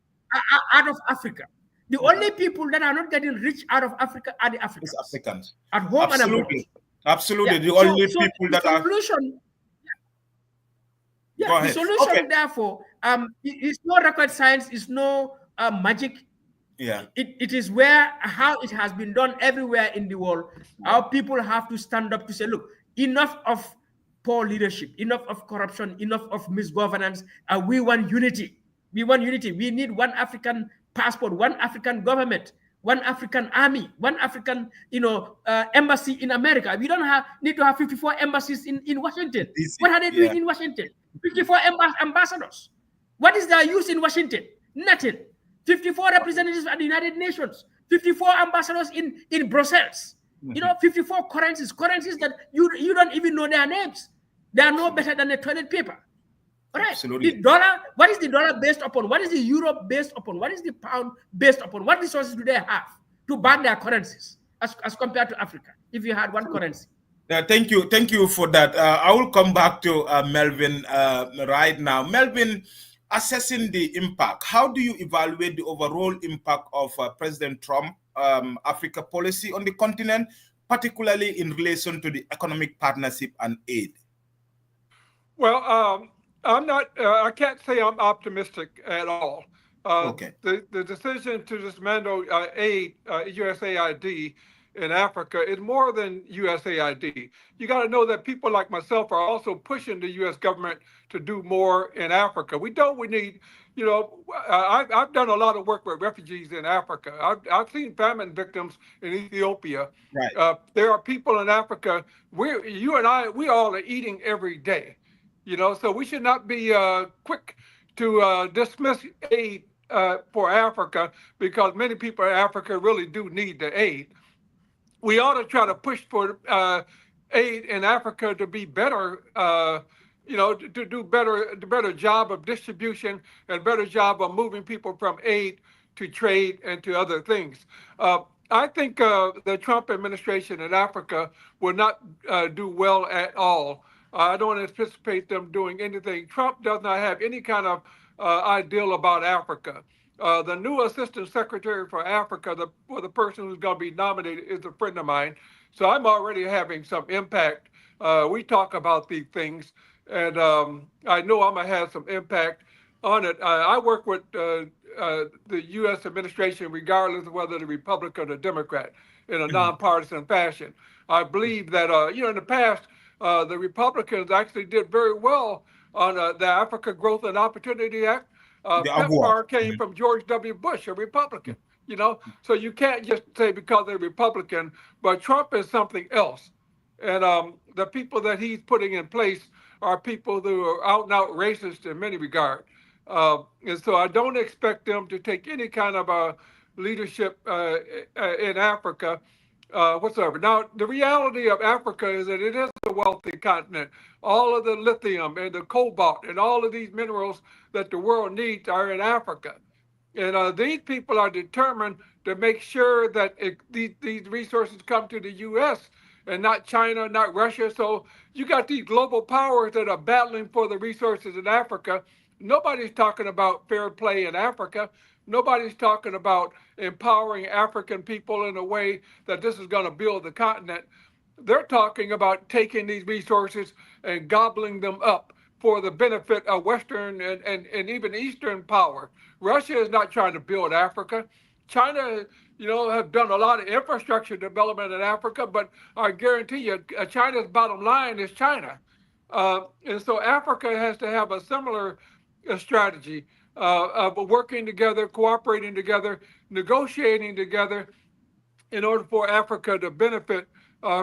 S3: out of Africa. The only people that are not getting rich out of Africa are the Africans.
S2: It's Africans.
S3: At home and abroad.
S2: Absolutely.
S3: Yeah.
S2: The only people that are.
S3: Yeah, the solution, therefore, it's no rocket science, it's no magic.
S2: Yeah,
S3: it is how it has been done everywhere in the world. Our people have to stand up to say, look, enough of poor leadership, enough of corruption, enough of misgovernance, and we want unity. We want unity. We need one African passport, one African government, one African army, one African, embassy in America. We don't need to have 54 embassies in Washington. What are they doing in Washington? 54 ambassadors. What is their use in Washington? Nothing. 54 representatives at the United Nations, 54 ambassadors in Brussels. 54 currencies that you don't even know their names. They are no better than a toilet paper. All right.
S2: Absolutely.
S3: The dollar, what is the dollar based upon? What is the euro based upon? What is the pound based upon? What resources do they have to back their currencies as compared to Africa, if you had one currency?
S2: Thank you for that. I will come back to Melvin right now. Melvin, assessing the impact, how do you evaluate the overall impact of President Trump Africa policy on the continent, particularly in relation to the economic partnership and aid?
S4: Well, I'm not. I can't say I'm optimistic at all.
S2: Okay.
S4: The decision to dismantle aid, USAID in Africa is more than USAID. You got to know that people like myself are also pushing the U.S. government to do more in Africa. We need. I've done a lot of work with refugees in Africa. I've seen famine victims in Ethiopia.
S2: Right.
S4: There are people in Africa. You and I, we all are eating every day. So we should not be quick to dismiss aid for Africa, because many people in Africa really do need the aid. We ought to try to push for aid in Africa to be better, to do better job of distribution and better job of moving people from aid to trade and to other things. I think the Trump administration in Africa will not do well at all. I don't anticipate them doing anything. Trump does not have any kind of ideal about Africa. The new Assistant Secretary for Africa, the person who's going to be nominated, is a friend of mine. So I'm already having some impact. We talk about these things, and I know I'm going to have some impact on it. I work with the U.S. administration, regardless of whether the Republican or Democrat, in a nonpartisan fashion. I believe that, in the past, the Republicans actually did very well on the Africa Growth and Opportunity Act. PEPFAR came from George W. Bush, a Republican. So you can't just say because they're Republican, but Trump is something else. And the people that he's putting in place are people who are out and out racist in many regards. And so I don't expect them to take any kind of leadership in Africa whatsoever. Now, the reality of Africa is that it is a wealthy continent. All of the lithium and the cobalt and all of these minerals that the world needs are in Africa. And these people are determined to make sure that these resources come to the U.S. and not China, not Russia. So you got these global powers that are battling for the resources in Africa. Nobody's talking about fair play in Africa. Nobody's talking about empowering African people in a way that this is going to build the continent. They're talking about taking these resources and gobbling them up for the benefit of Western and even Eastern power. Russia is not trying to build Africa. China, have done a lot of infrastructure development in Africa, but I guarantee you, China's bottom line is China. And so Africa has to have a similar strategy of working together, cooperating together, negotiating together in order for Africa to benefit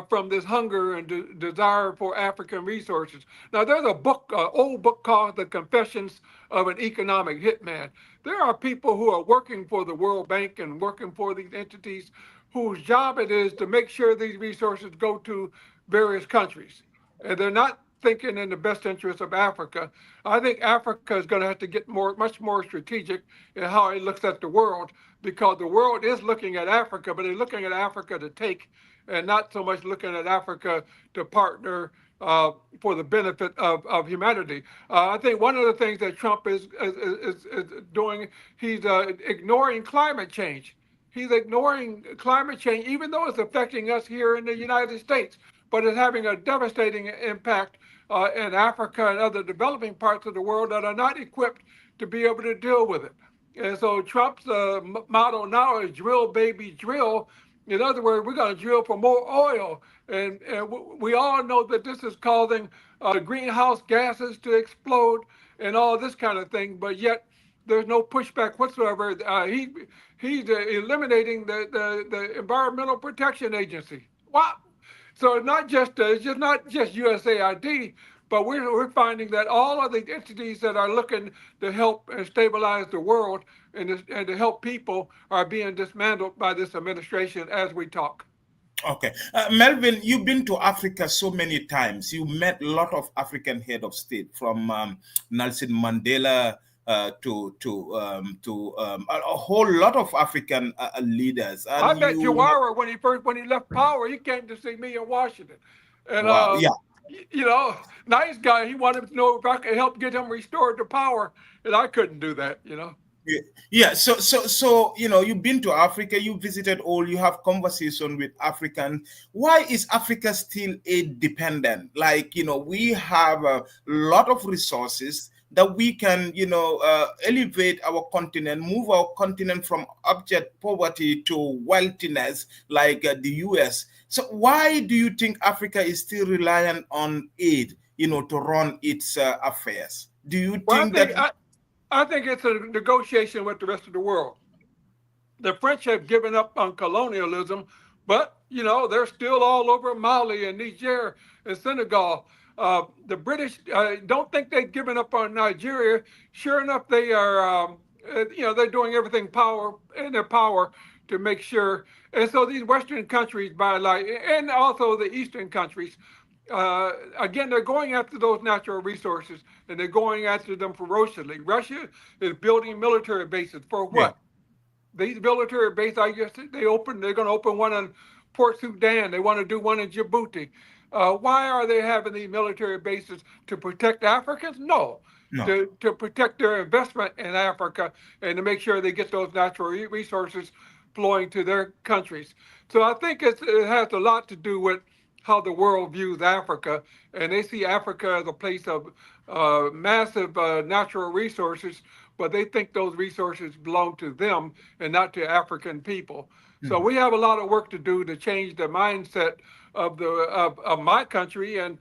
S4: from this hunger and desire for African resources. Now, there's a book, old book called The Confessions of an Economic Hitman. There are people who are working for the World Bank and working for these entities whose job it is to make sure these resources go to various countries. And they're not thinking in the best interest of Africa. I think Africa is going to have to get much more strategic in how it looks at the world, because the world is looking at Africa, but they're looking at Africa to take and not so much looking at Africa to partner for the benefit of humanity. I think one of the things that Trump is doing, he's ignoring climate change. He's ignoring climate change, even though it's affecting us here in the United States, but it's having a devastating impact in Africa and other developing parts of the world that are not equipped to be able to deal with it. And so Trump's motto now is drill, baby, drill. In other words, we're going to drill for more oil. And we all know that this is causing greenhouse gases to explode and all this kind of thing. But yet, there's no pushback whatsoever. He's eliminating the Environmental Protection Agency. What? So it's just not just USAID, but we're finding that all of the entities that are looking to help and stabilize the world and to help people are being dismantled by this administration as we talk.
S2: Okay. Melvin, you've been to Africa so many times. You met a lot of African head of state, from Nelson Mandela to a whole lot of African leaders. And
S4: I met Jawara when he left power. He came to see me in Washington, and
S2: wow, yeah.
S4: You know, nice guy. He wanted to know if I could help get him restored to power, and I couldn't do that. You know.
S2: Yeah. So you know, you've been to Africa. You visited all. You have conversation with Africans. Why is Africa still aid dependent? Like, you know, we have a lot of resources that we can, you know, elevate our continent, move our continent from abject poverty to wealthiness, like the US. So why do you think Africa is still reliant on aid, you know, to run its affairs? Do you think
S4: I think it's a negotiation with the rest of the world. The French have given up on colonialism, but, you know, they're still all over Mali and Niger and Senegal. The British don't think they've given up on Nigeria. Sure enough, they are, you know, they're doing everything in their power to make sure. And so these Western countries, and also the Eastern countries, again, they're going after those natural resources, and they're going after them ferociously. Russia is building military bases for what? Yeah. These military bases, I guess they're going to open one in Port Sudan. They want to do one in Djibouti. Why are they having these military bases? To protect Africans? No. To protect their investment in Africa and to make sure they get those natural resources flowing to their countries. So I think it has a lot to do with how the world views Africa, and they see Africa as a place of massive natural resources, but they think those resources belong to them and not to African people. Mm-hmm. So we have a lot of work to do to change the mindset of my country and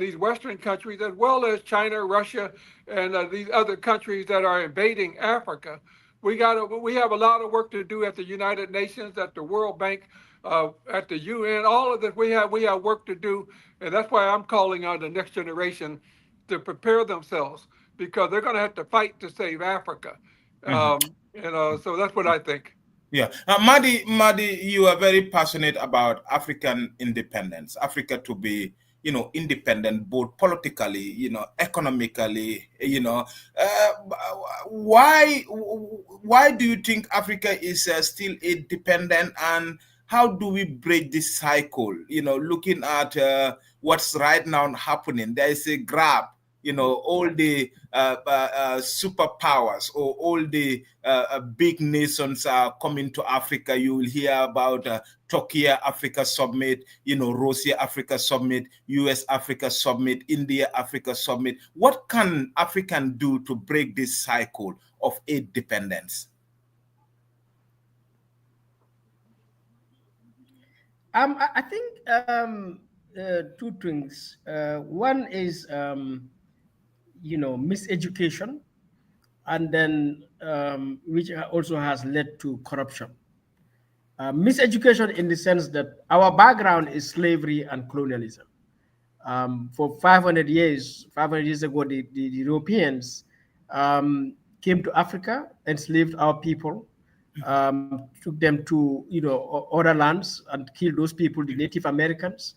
S4: these Western countries, as well as China, Russia, and these other countries that are invading Africa. We have a lot of work to do at the United Nations, at the World Bank, at the UN. All of this, we have work to do, and that's why I'm calling on the next generation to prepare themselves, because they're going to have to fight to save Africa. Mm-hmm. So that's what I think.
S2: Yeah, Madi, you are very passionate about African independence, Africa to be, you know, independent, both politically, you know, economically, you know. Why do you think Africa is still independent, and how do we break this cycle? You know, looking at what's right now happening, there is a grab. You know, all the superpowers or all the big nations are coming to Africa. You will hear about Turkey Africa Summit, you know, Russia Africa Summit, US Africa Summit, India Africa Summit. What can Africa do to break this cycle of aid dependence?
S3: I think two things. One is you know, miseducation, and then which also has led to corruption. Miseducation in the sense that our background is slavery and colonialism. For 500 years ago, the Europeans came to Africa, enslaved our people, took them to, you know, other lands and killed those people, the Native Americans,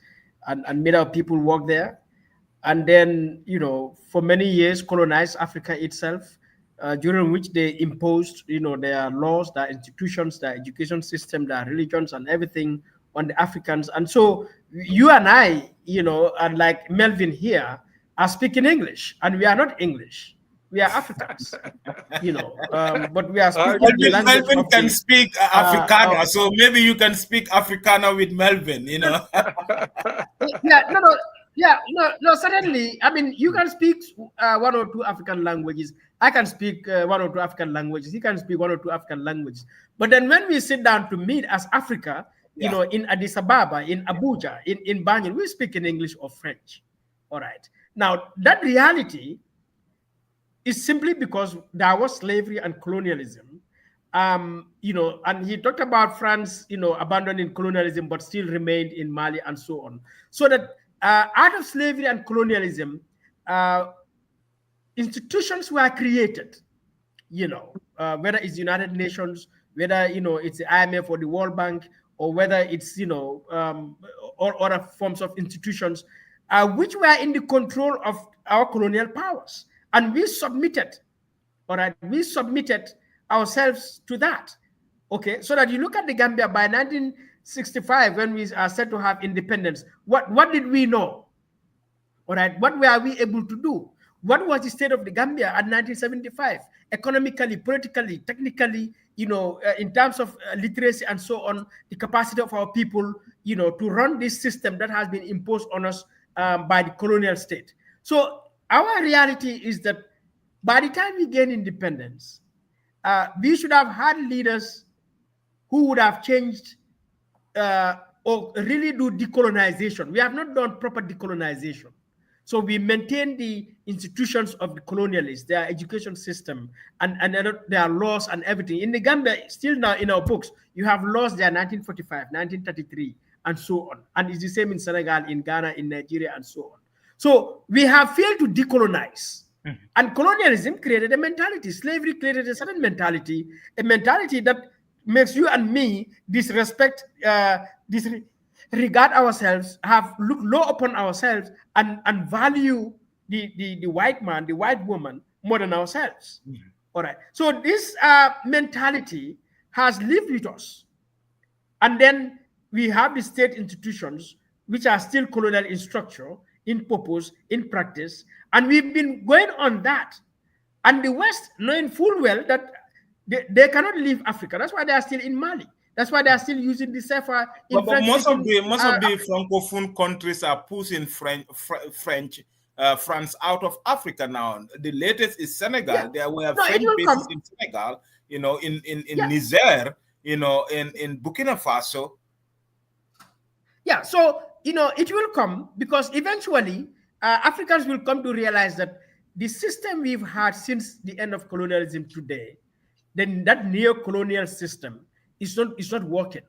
S3: and made our people work there. And then, you know, for many years colonized Africa itself, during which they imposed, you know, their laws, their institutions, their education system, their religions, and everything on the Africans. And so you and I, you know, and like Melvin here, are speaking English, and we are not English. We are Africans, you know, but we are speaking the language.
S2: Melvin can speak Africana, so maybe you can speak Africana with Melvin, you know.
S3: Certainly. I mean, you can speak one or two African languages. I can speak one or two African languages. He can speak one or two African languages. But then when we sit down to meet as Africa, in Addis Ababa, in Abuja, in Banjul, we speak in English or French. All right. Now, that reality is simply because there was slavery and colonialism. And he talked about France, abandoning colonialism, but still remained in Mali and so on. So that out of slavery and colonialism, institutions were created, whether it's United Nations, whether, it's the IMF or the World Bank, or whether it's, or other forms of institutions, which were in the control of our colonial powers. And we submitted, all right, we submitted ourselves to that. Okay, so that you look at the Gambia by 1965, when we are said to have independence, what did we know? All right, what were we able to do? What was the state of the Gambia at 1975? Economically, politically, technically, in terms of literacy and so on, the capacity of our people, to run this system that has been imposed on us by the colonial state. So our reality is that by the time we gain independence, we should have had leaders who would have changed or really do decolonization. We have not done proper decolonization. So we maintain the institutions of the colonialists, their education system, and their laws and everything. In the Gambia, still now in our books, you have laws there 1945, 1933, and so on. And it's the same in Senegal, in Ghana, in Nigeria, and so on. So we have failed to decolonize. And colonialism created a mentality. Slavery created a certain mentality, a mentality that makes you and me disrespect, regard ourselves, have looked low upon ourselves, and value the white man, the white woman more than ourselves. All right. So this mentality has lived with us. And then we have the state institutions, which are still colonial in structure, in purpose, in practice. And we've been going on that. And the West, knowing full well that they cannot leave Africa. That's why they are still in Mali. That's why they are still using the CFA.
S2: But most of the Francophone countries are pushing France out of Africa now. The latest is Senegal.
S3: Yeah.
S2: There were French bases in Senegal, in Niger, in Burkina Faso.
S3: Yeah, so, it will come because eventually Africans will come to realize that the system we've had since the end of colonialism today, then that neo-colonial system is not working.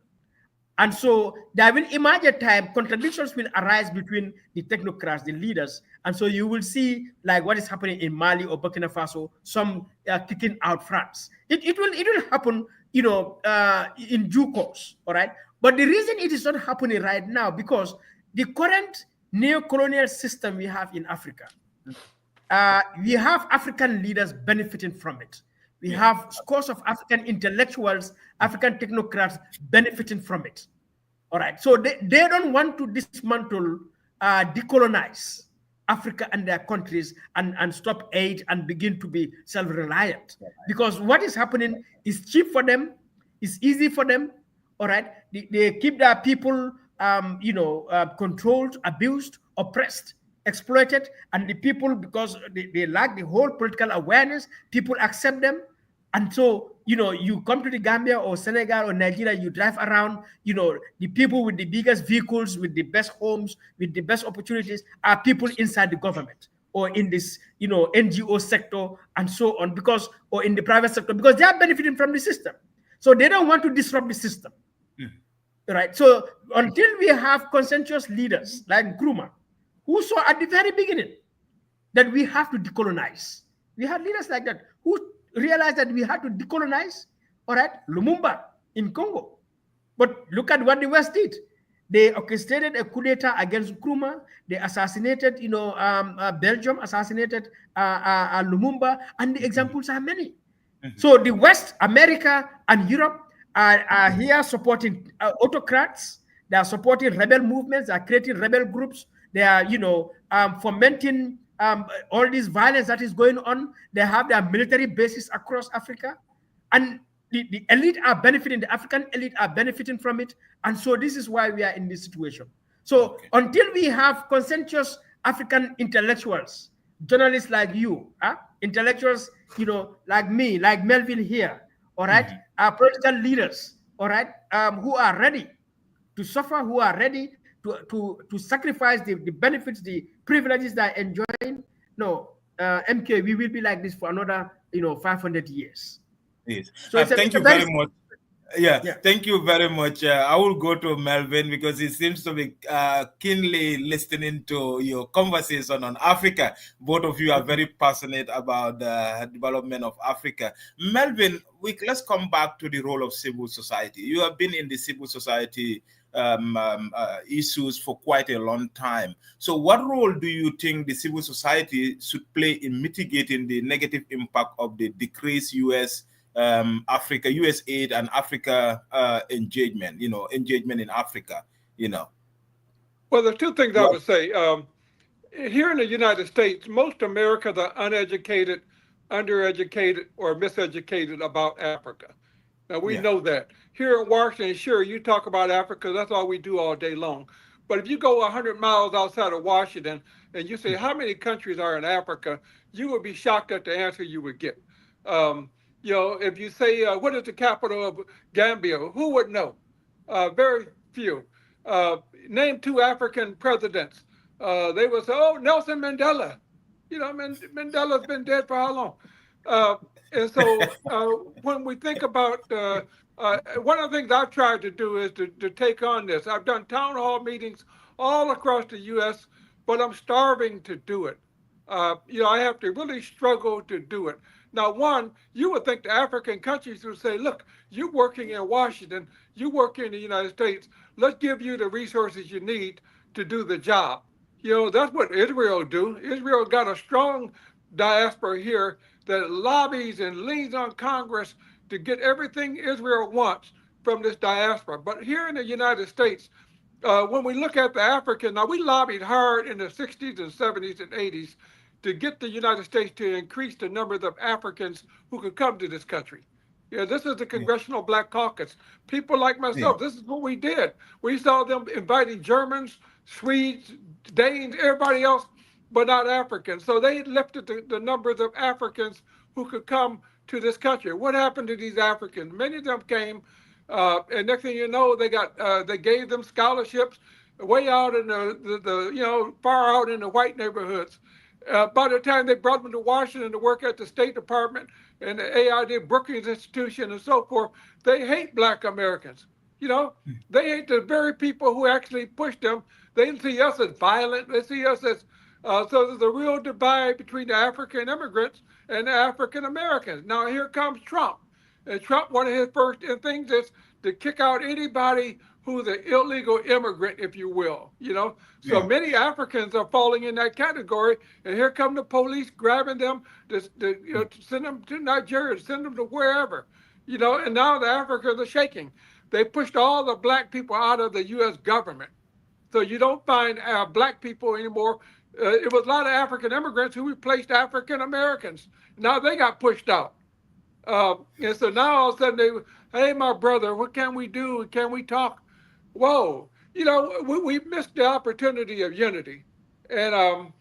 S3: And so there will emerge a time, contradictions will arise between the technocrats, the leaders. And so you will see like what is happening in Mali or Burkina Faso, some kicking out France. It will happen, in due course, all right? But the reason it is not happening right now, because the current neo-colonial system we have in Africa, we have African leaders benefiting from it. We have scores of African intellectuals, African technocrats benefiting from it. All right. So they don't want to dismantle, decolonize Africa and their countries and stop aid and begin to be self-reliant. Because what is happening is cheap for them, it's easy for them. All right. They keep their people, controlled, abused, oppressed, exploited, and the people, because they lack the whole political awareness, people accept them. And so, you come to the Gambia or Senegal or Nigeria, you drive around, the people with the biggest vehicles, with the best homes, with the best opportunities are people inside the government or in this, NGO sector and so on, or in the private sector, because they are benefiting from the system. So they don't want to disrupt the system. Right. So until we have consensus leaders like Nkrumah, who saw at the very beginning that we have to decolonize. We had leaders like that who realized that we had to decolonize. All right, Lumumba in Congo. But look at what the West did. They orchestrated a coup d'etat against Nkrumah. They assassinated, Belgium assassinated Lumumba, and the examples are many. So the West, America, and Europe are here supporting autocrats. They are supporting rebel movements. They are creating rebel groups. They are, fomenting all this violence that is going on. They have their military bases across Africa. And the elite are benefiting, the African elite are benefiting from it. And so this is why we are in this situation. So until we have consensus African intellectuals, journalists like you, intellectuals, like me, like Melvin here, all right, political leaders, all right, who are ready to suffer, who are ready to sacrifice the benefits, the privileges they're enjoying. No, MK, we will be like this for another, 500 years.
S2: Yes.
S3: So it's
S2: Thank
S3: a
S2: you
S3: very
S2: very much. Yeah, thank you very much. I will go to Melvin because he seems to be keenly listening to your conversation on Africa. Both of you are very passionate about the development of Africa. Melvin, let's come back to the role of civil society. You have been in the civil society issues for quite a long time. So what role do you think the civil society should play in mitigating the negative impact of the decreased US aid and Africa engagement in Africa,
S4: Well, there's two things I would say. Here in the United States, most Americans are uneducated, undereducated, or miseducated about Africa. Now, we know that. Here in Washington, sure, you talk about Africa, that's all we do all day long. But if you go 100 miles outside of Washington and you say, how many countries are in Africa, you would be shocked at the answer you would get. If you say, what is the capital of Gambia, who would know? Very few. Name 2 African presidents. They would say, oh, Nelson Mandela. Mandela's been dead for how long? And so when we think about, one of the things I've tried to do is to take on this. I've done town hall meetings all across the U.S., but I'm starving to do it. I have to really struggle to do it. Now, one, you would think the African countries would say, look, you're working in Washington, you work in the United States, let's give you the resources you need to do the job. That's what Israel do. Israel got a strong diaspora here that lobbies and leans on Congress to get everything Israel wants from this diaspora. But here in the United States, when we look at the African, now we lobbied hard in the 60s and 70s and 80s to get the United States to increase the numbers of Africans who could come to this country. This is the Congressional Black Caucus. People like myself, this is what we did. We saw them inviting Germans, Swedes, Danes, everybody else, but not Africans. So they lifted the numbers of Africans who could come to this country. What happened to these Africans? Many of them came, and next thing you know, they gave them scholarships way out in the far out in the white neighborhoods. By the time they brought them to Washington to work at the State Department and the AID Brookings Institution and so forth, they hate Black Americans. They hate the very people who actually pushed them. They see us as violent. They see us as, so there's a real divide between the African immigrants and the African Americans. Now here comes Trump. And Trump, one of his first things is to kick out anybody who's an illegal immigrant, if you will, So many Africans are falling in that category, and here come the police grabbing them to send them to Nigeria, to send them to wherever, and now the Africans are shaking. They pushed all the Black people out of the U.S. government. So you don't find Black people anymore. It was a lot of African immigrants who replaced African Americans. Now they got pushed out. And so now all of a sudden hey, my brother, what can we do? Can we talk? Whoa, we missed the opportunity of unity. And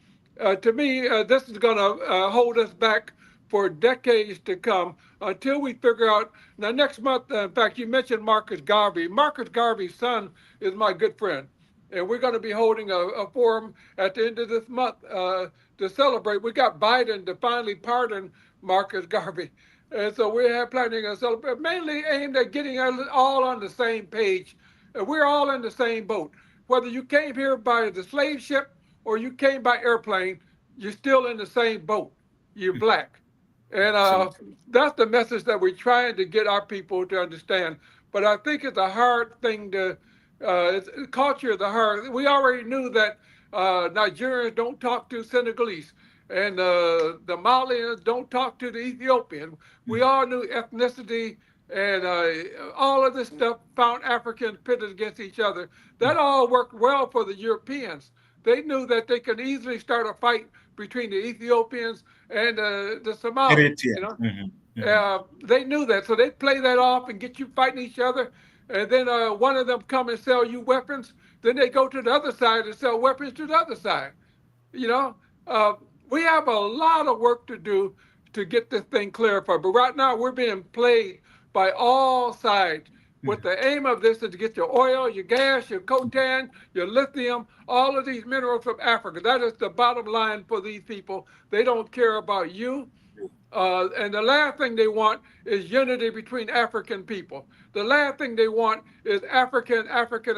S4: to me, this is going to hold us back for decades to come until we figure out. Now, next month, in fact, you mentioned Marcus Garvey. Marcus Garvey's son is my good friend. And we're going to be holding a forum at the end of this month to celebrate. We got Biden to finally pardon Marcus Garvey. And so we're planning a celebration, mainly aimed at getting us all on the same page. We're all in the same boat. Whether you came here by the slave ship or you came by airplane, you're still in the same boat. You're Black. And that's the message that we're trying to get our people to understand. But I think it's a hard thing culture is a hard. We already knew that Nigerians don't talk to Senegalese. And the Malians don't talk to the Ethiopian. We all knew ethnicity and all of this stuff found Africans pitted against each other. That all worked well for the Europeans. They knew that they could easily start a fight between the Ethiopians and the Somalis. They knew that, so they play that off and get you fighting each other. And then one of them come and sell you weapons. Then they go to the other side and sell weapons to the other side. We have a lot of work to do to get this thing clarified. But right now we're being played by all sides. What the aim of this is to get your oil, your gas, your coltan, your lithium, all of these minerals from Africa. That is the bottom line for these people. They don't care about you. And the last thing they want is unity between African people. The last thing they want is African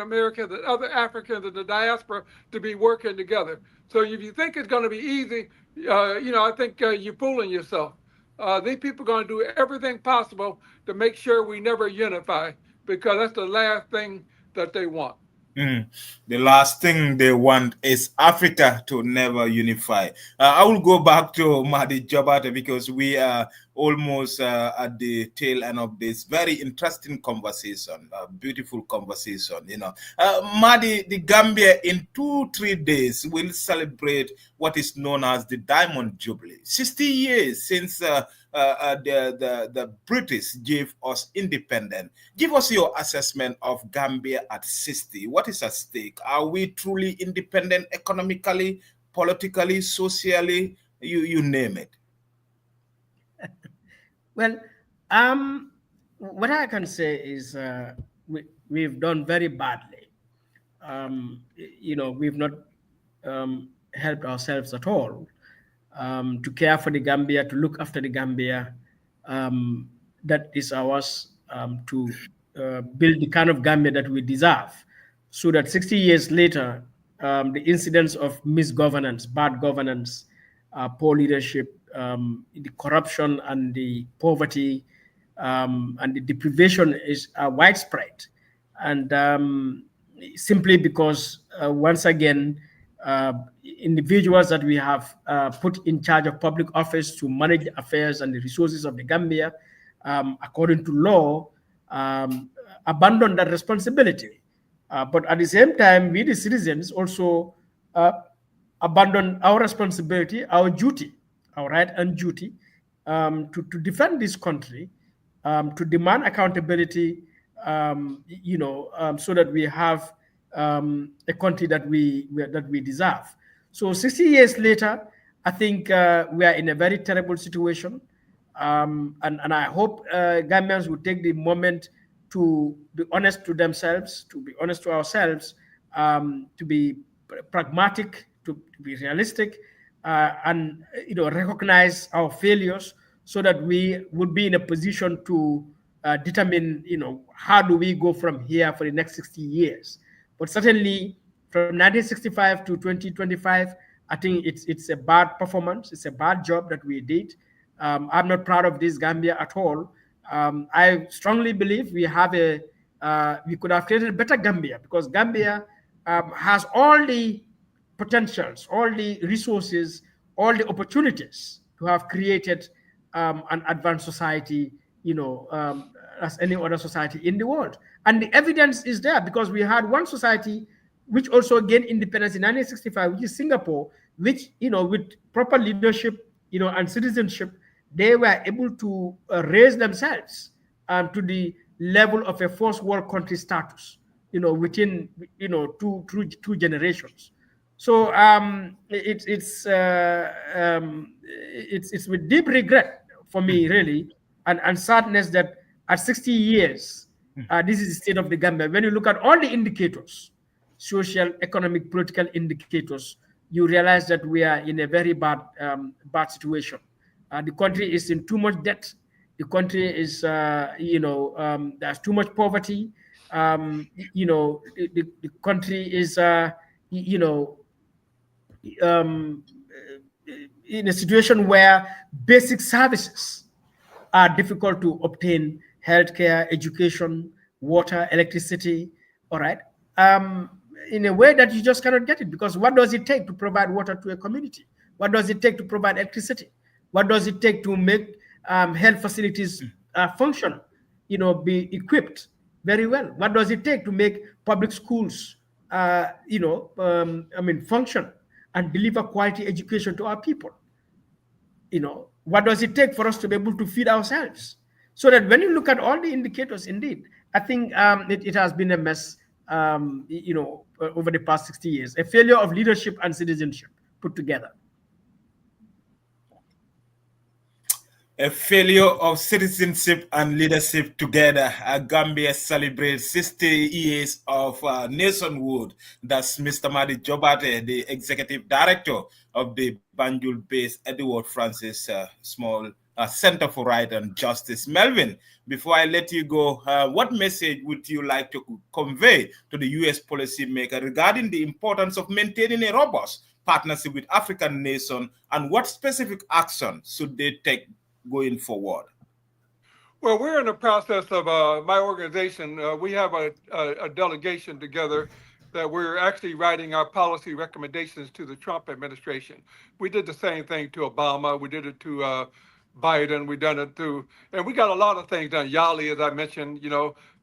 S4: Americans, and other Africans in the diaspora to be working together. So if you think it's going to be easy, I think you're fooling yourself. These people are going to do everything possible to make sure we never unify, because that's the last thing that they want.
S2: The last thing they want is Africa to never unify. I will go back to Mahdi Jabate because we are almost at the tail end of this very interesting conversation, beautiful conversation. Mahdi, the Gambia in 2-3 days will celebrate what is known as the Diamond Jubilee. 60 years since the British gave us independence. Give us your assessment of Gambia at 60. What is at stake? Are we truly independent economically, politically, socially? You name it.
S3: Well, what I can say is we've done very badly. We've not helped ourselves at all to care for the Gambia, to look after the Gambia that is ours, to build the kind of Gambia that we deserve, so that 60 years later, the incidents of misgovernance, bad governance, poor leadership, the corruption and the poverty and the deprivation is widespread. And simply because, once again, individuals that we have put in charge of public office to manage the affairs and the resources of the Gambia, according to law, abandon that responsibility. But at the same time, we the citizens also abandon our responsibility, our duty, our right and duty to defend this country, to demand accountability, so that we have a country that we deserve. So 60 years later, I think we are in a very terrible situation, and I hope Gambians will take the moment to be honest to themselves, to be honest to ourselves, to be pragmatic, to be realistic, and recognize our failures, so that we would be in a position to determine how do we go from here for the next 60 years. But certainly from 1965 to 2025, I think it's a bad performance. It's a bad job that we did. I'm not proud of this Gambia at all. I strongly believe we could have created a better Gambia, because Gambia has all the potentials, all the resources, all the opportunities to have created an advanced society, as any other society in the world. And the evidence is there, because we had one society which also gained independence in 1965, which is Singapore, which, with proper leadership, and citizenship, they were able to raise themselves to the level of a first world country status, within, two generations. So it's with deep regret for me, really, and sadness that at 60 years, this is the state of the Gambia. When you look at all the indicators, social, economic, political indicators, you realize that we are in a very bad situation. The country is in too much debt. The country is, there's too much poverty. The country is, in a situation where basic services are difficult to obtain: healthcare, education, water, electricity. All right. In a way that you just cannot get it, because what does it take to provide water to a community? What does it take to provide electricity? What does it take to make health facilities function, be equipped very well? What does it take to make public schools, function and deliver quality education to our people? What does it take for us to be able to feed ourselves? So that when you look at all the indicators, indeed, I think it has been a mess, over the past 60 years, a failure of leadership and citizenship put together.
S2: A failure of citizenship and leadership together. Gambia celebrates 60 years of nationhood. That's Mr. Madi Jobate, the executive director of the Banjul-based Edward Francis Small Center for Right and Justice. Melvin, before I let you go, what message would you like to convey to the U.S. policymaker regarding the importance of maintaining a robust partnership with African nations, and what specific action should they take going forward?
S4: Well, we're in the process of my organization. We have a delegation together that we're actually writing our policy recommendations to the Trump administration. We did the same thing to Obama. We did it to Biden. We done it to, and we got a lot of things done. Yali, as I mentioned,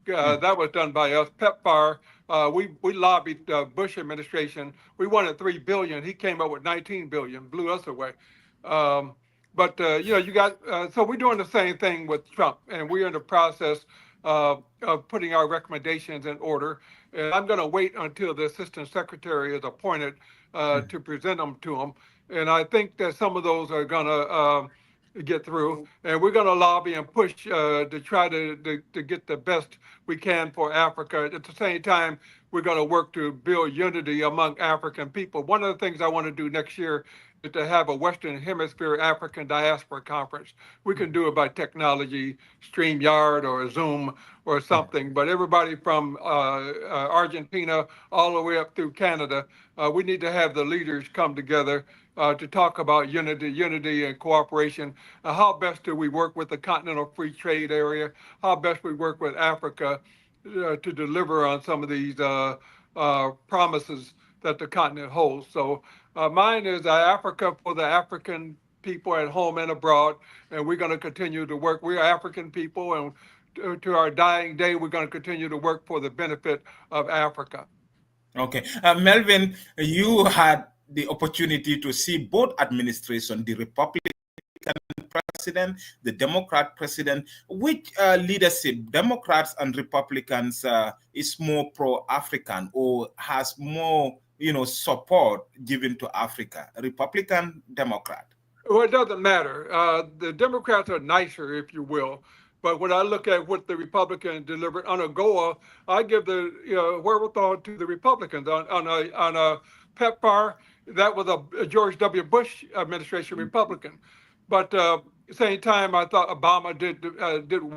S4: that was done by us. PEPFAR, we lobbied Bush administration. We wanted $3 billion. He came up with $19 billion, blew us away. But you got so we're doing the same thing with Trump, and we're in the process of putting our recommendations in order. And I'm going to wait until the assistant secretary is appointed to present them to him. And I think that some of those are going to get through, and we're going to lobby and push to try to get the best we can for Africa. At the same time, we're going to work to build unity among African people. One of the things I want to do next year is to have a Western Hemisphere African Diaspora Conference. We can do it by technology, StreamYard or Zoom or something, but everybody from Argentina all the way up through Canada, we need to have the leaders come together to talk about unity and cooperation. How best do we work with the Continental Free Trade Area? How best we work with Africa to deliver on some of these promises that the continent holds. So mine is Africa for the African people at home and abroad, and we're going to continue to work. We are African people, and to our dying day, we're going to continue to work for the benefit of Africa.
S2: Okay. Melvin, you had the opportunity to see both administrations, the Republican president, the Democrat president. Which leadership, Democrats and Republicans, is more pro-African or has more, support given to Africa? Republican, Democrat?
S4: Well, it doesn't matter. The Democrats are nicer, if you will. But when I look at what the Republicans delivered on AGOA, I give the wherewithal to the Republicans. On a PEPFAR, that was a George W. Bush administration Republican. But at the same time, I thought Obama did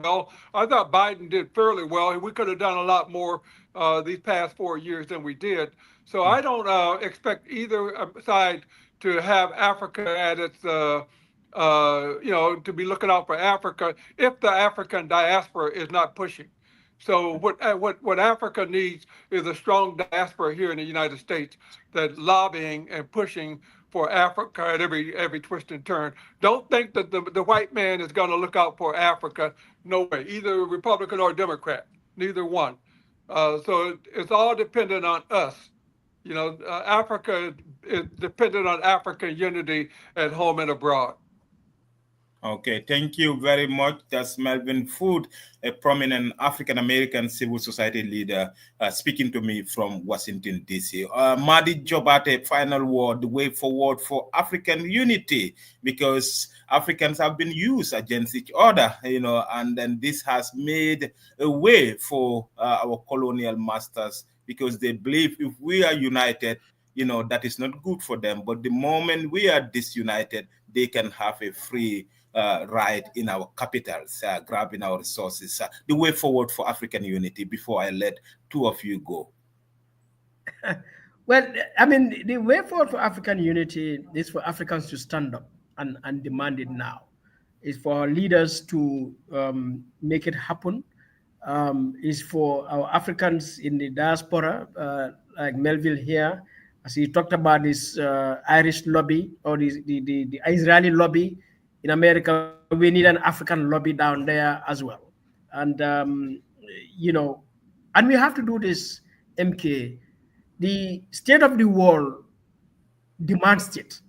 S4: well. I thought Biden did fairly well, and we could have done a lot more these past 4 years than we did. So I don't expect either side to have Africa at its, to be looking out for Africa if the African diaspora is not pushing. So what Africa needs is a strong diaspora here in the United States that's lobbying and pushing for Africa at every twist and turn. Don't think that the white man is going to look out for Africa. No way, either Republican or Democrat, neither one. So it's all dependent on us. Africa is dependent on African unity at home and abroad.
S2: Okay, thank you very much. That's Melvin Food, a prominent African-American civil society leader, speaking to me from Washington, D.C. Madi Jobate, final word, the way forward for African unity, because Africans have been used against each other, and then this has made a way for our colonial masters, because they believe if we are united, that is not good for them. But the moment we are disunited, they can have a free right in our capitals, grabbing our resources. The way forward for African unity, before I let two of you go.
S3: Well, I mean, the way forward for African unity is for Africans to stand up and demand it now. Is for our leaders to make it happen. Is for our Africans in the diaspora, like Melville here, as he talked about this Irish lobby or the Israeli lobby. In America, we need an African lobby down there as well. And, and we have to do this, MK. The state of the world demands it.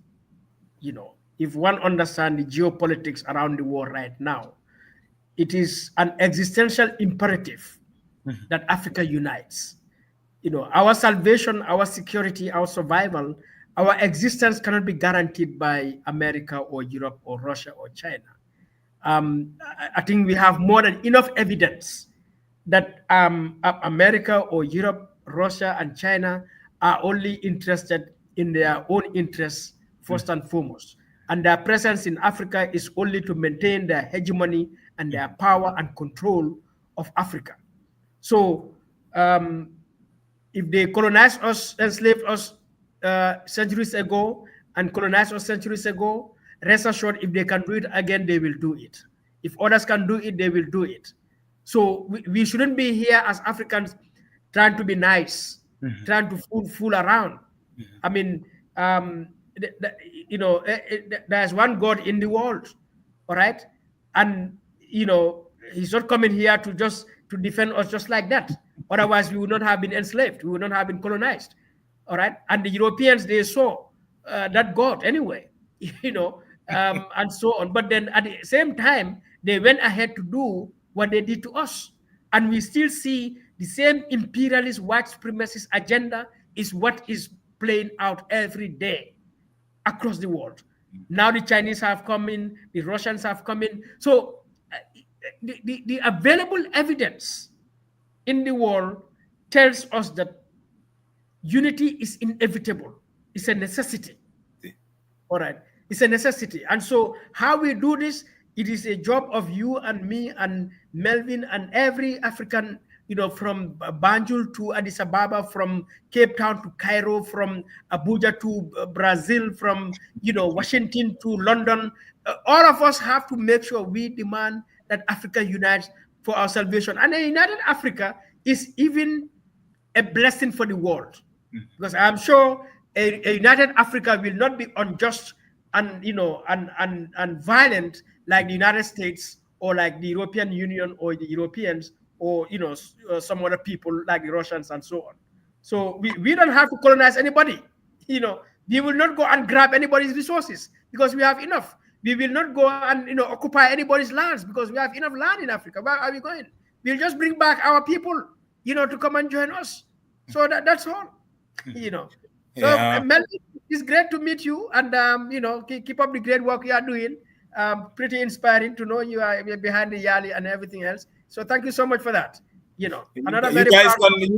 S3: If one understands the geopolitics around the world right now, it is an existential imperative that Africa unites. Our salvation, our security, our survival, our existence cannot be guaranteed by America or Europe or Russia or China. I think we have more than enough evidence that America or Europe, Russia, and China are only interested in their own interests first and foremost. And their presence in Africa is only to maintain their hegemony and their power and control of Africa. So if they colonized us, enslaved us centuries ago, and colonized us centuries ago, rest assured, if they can do it again, they will do it. If others can do it, they will do it. So we shouldn't be here as Africans trying to be nice, trying to fool around. I mean, there's one God in the world, all right? And, he's not coming here to defend us just like that. Otherwise, we would not have been enslaved. We would not have been colonized, all right? And the Europeans, they saw that God anyway, and so on. But then at the same time, they went ahead to do what they did to us. And we still see the same imperialist white supremacist agenda is what is playing out every day across the world. Now the Chinese have come in, the Russians have come in. So the available evidence in the world tells us that unity is inevitable. It's a necessity. All right. It's a necessity. And so how we do this, it is a job of you and me and Melvin and every African, from Banjul to Addis Ababa, from Cape Town to Cairo, from Abuja to Brazil, from, Washington to London. All of us have to make sure we demand that Africa unites for our salvation. And a united Africa is even a blessing for the world. Because I'm sure a united Africa will not be unjust and and violent like the United States or like the European Union or the Europeans or some other people like the Russians and so on. So we don't have to colonize anybody. We will not go and grab anybody's resources because we have enough. We will not go and occupy anybody's lands because we have enough land in Africa. Where are we going? We'll just bring back our people, to come and join us. So that's all. So Melvin, it's great to meet you, and keep up the great work you are doing. Pretty inspiring to know you are behind the Yali and everything else. So thank you so much for that. You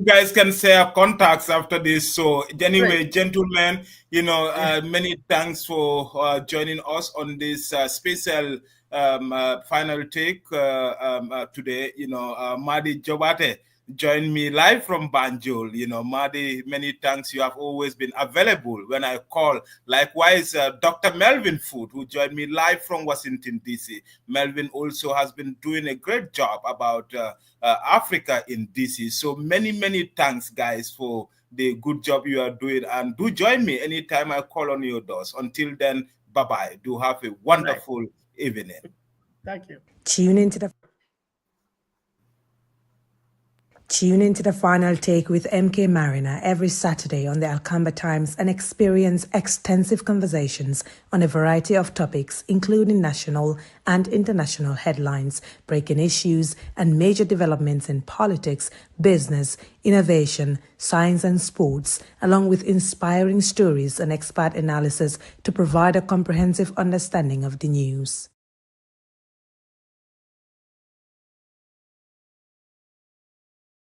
S2: guys can share contacts after this. So anyway, great. Gentlemen, many thanks for joining us on this special final take today. Madi Jobate join me live from Banjul. Madi, many thanks. You have always been available when I call. Likewise, Dr. Melvin Food, who joined me live from Washington, D.C. Melvin also has been doing a great job about Africa in D.C. So many, many thanks, guys, for the good job you are doing. And do join me anytime I call on your doors. Until then, bye-bye. Do have a wonderful evening.
S3: Thank you.
S1: Tune into the final take with MK Mariner every Saturday on the Alcamba Times and experience extensive conversations on a variety of topics, including national and international headlines, breaking issues, and major developments in politics, business, innovation, science, and sports, along with inspiring stories and expert analysis to provide a comprehensive understanding of the news.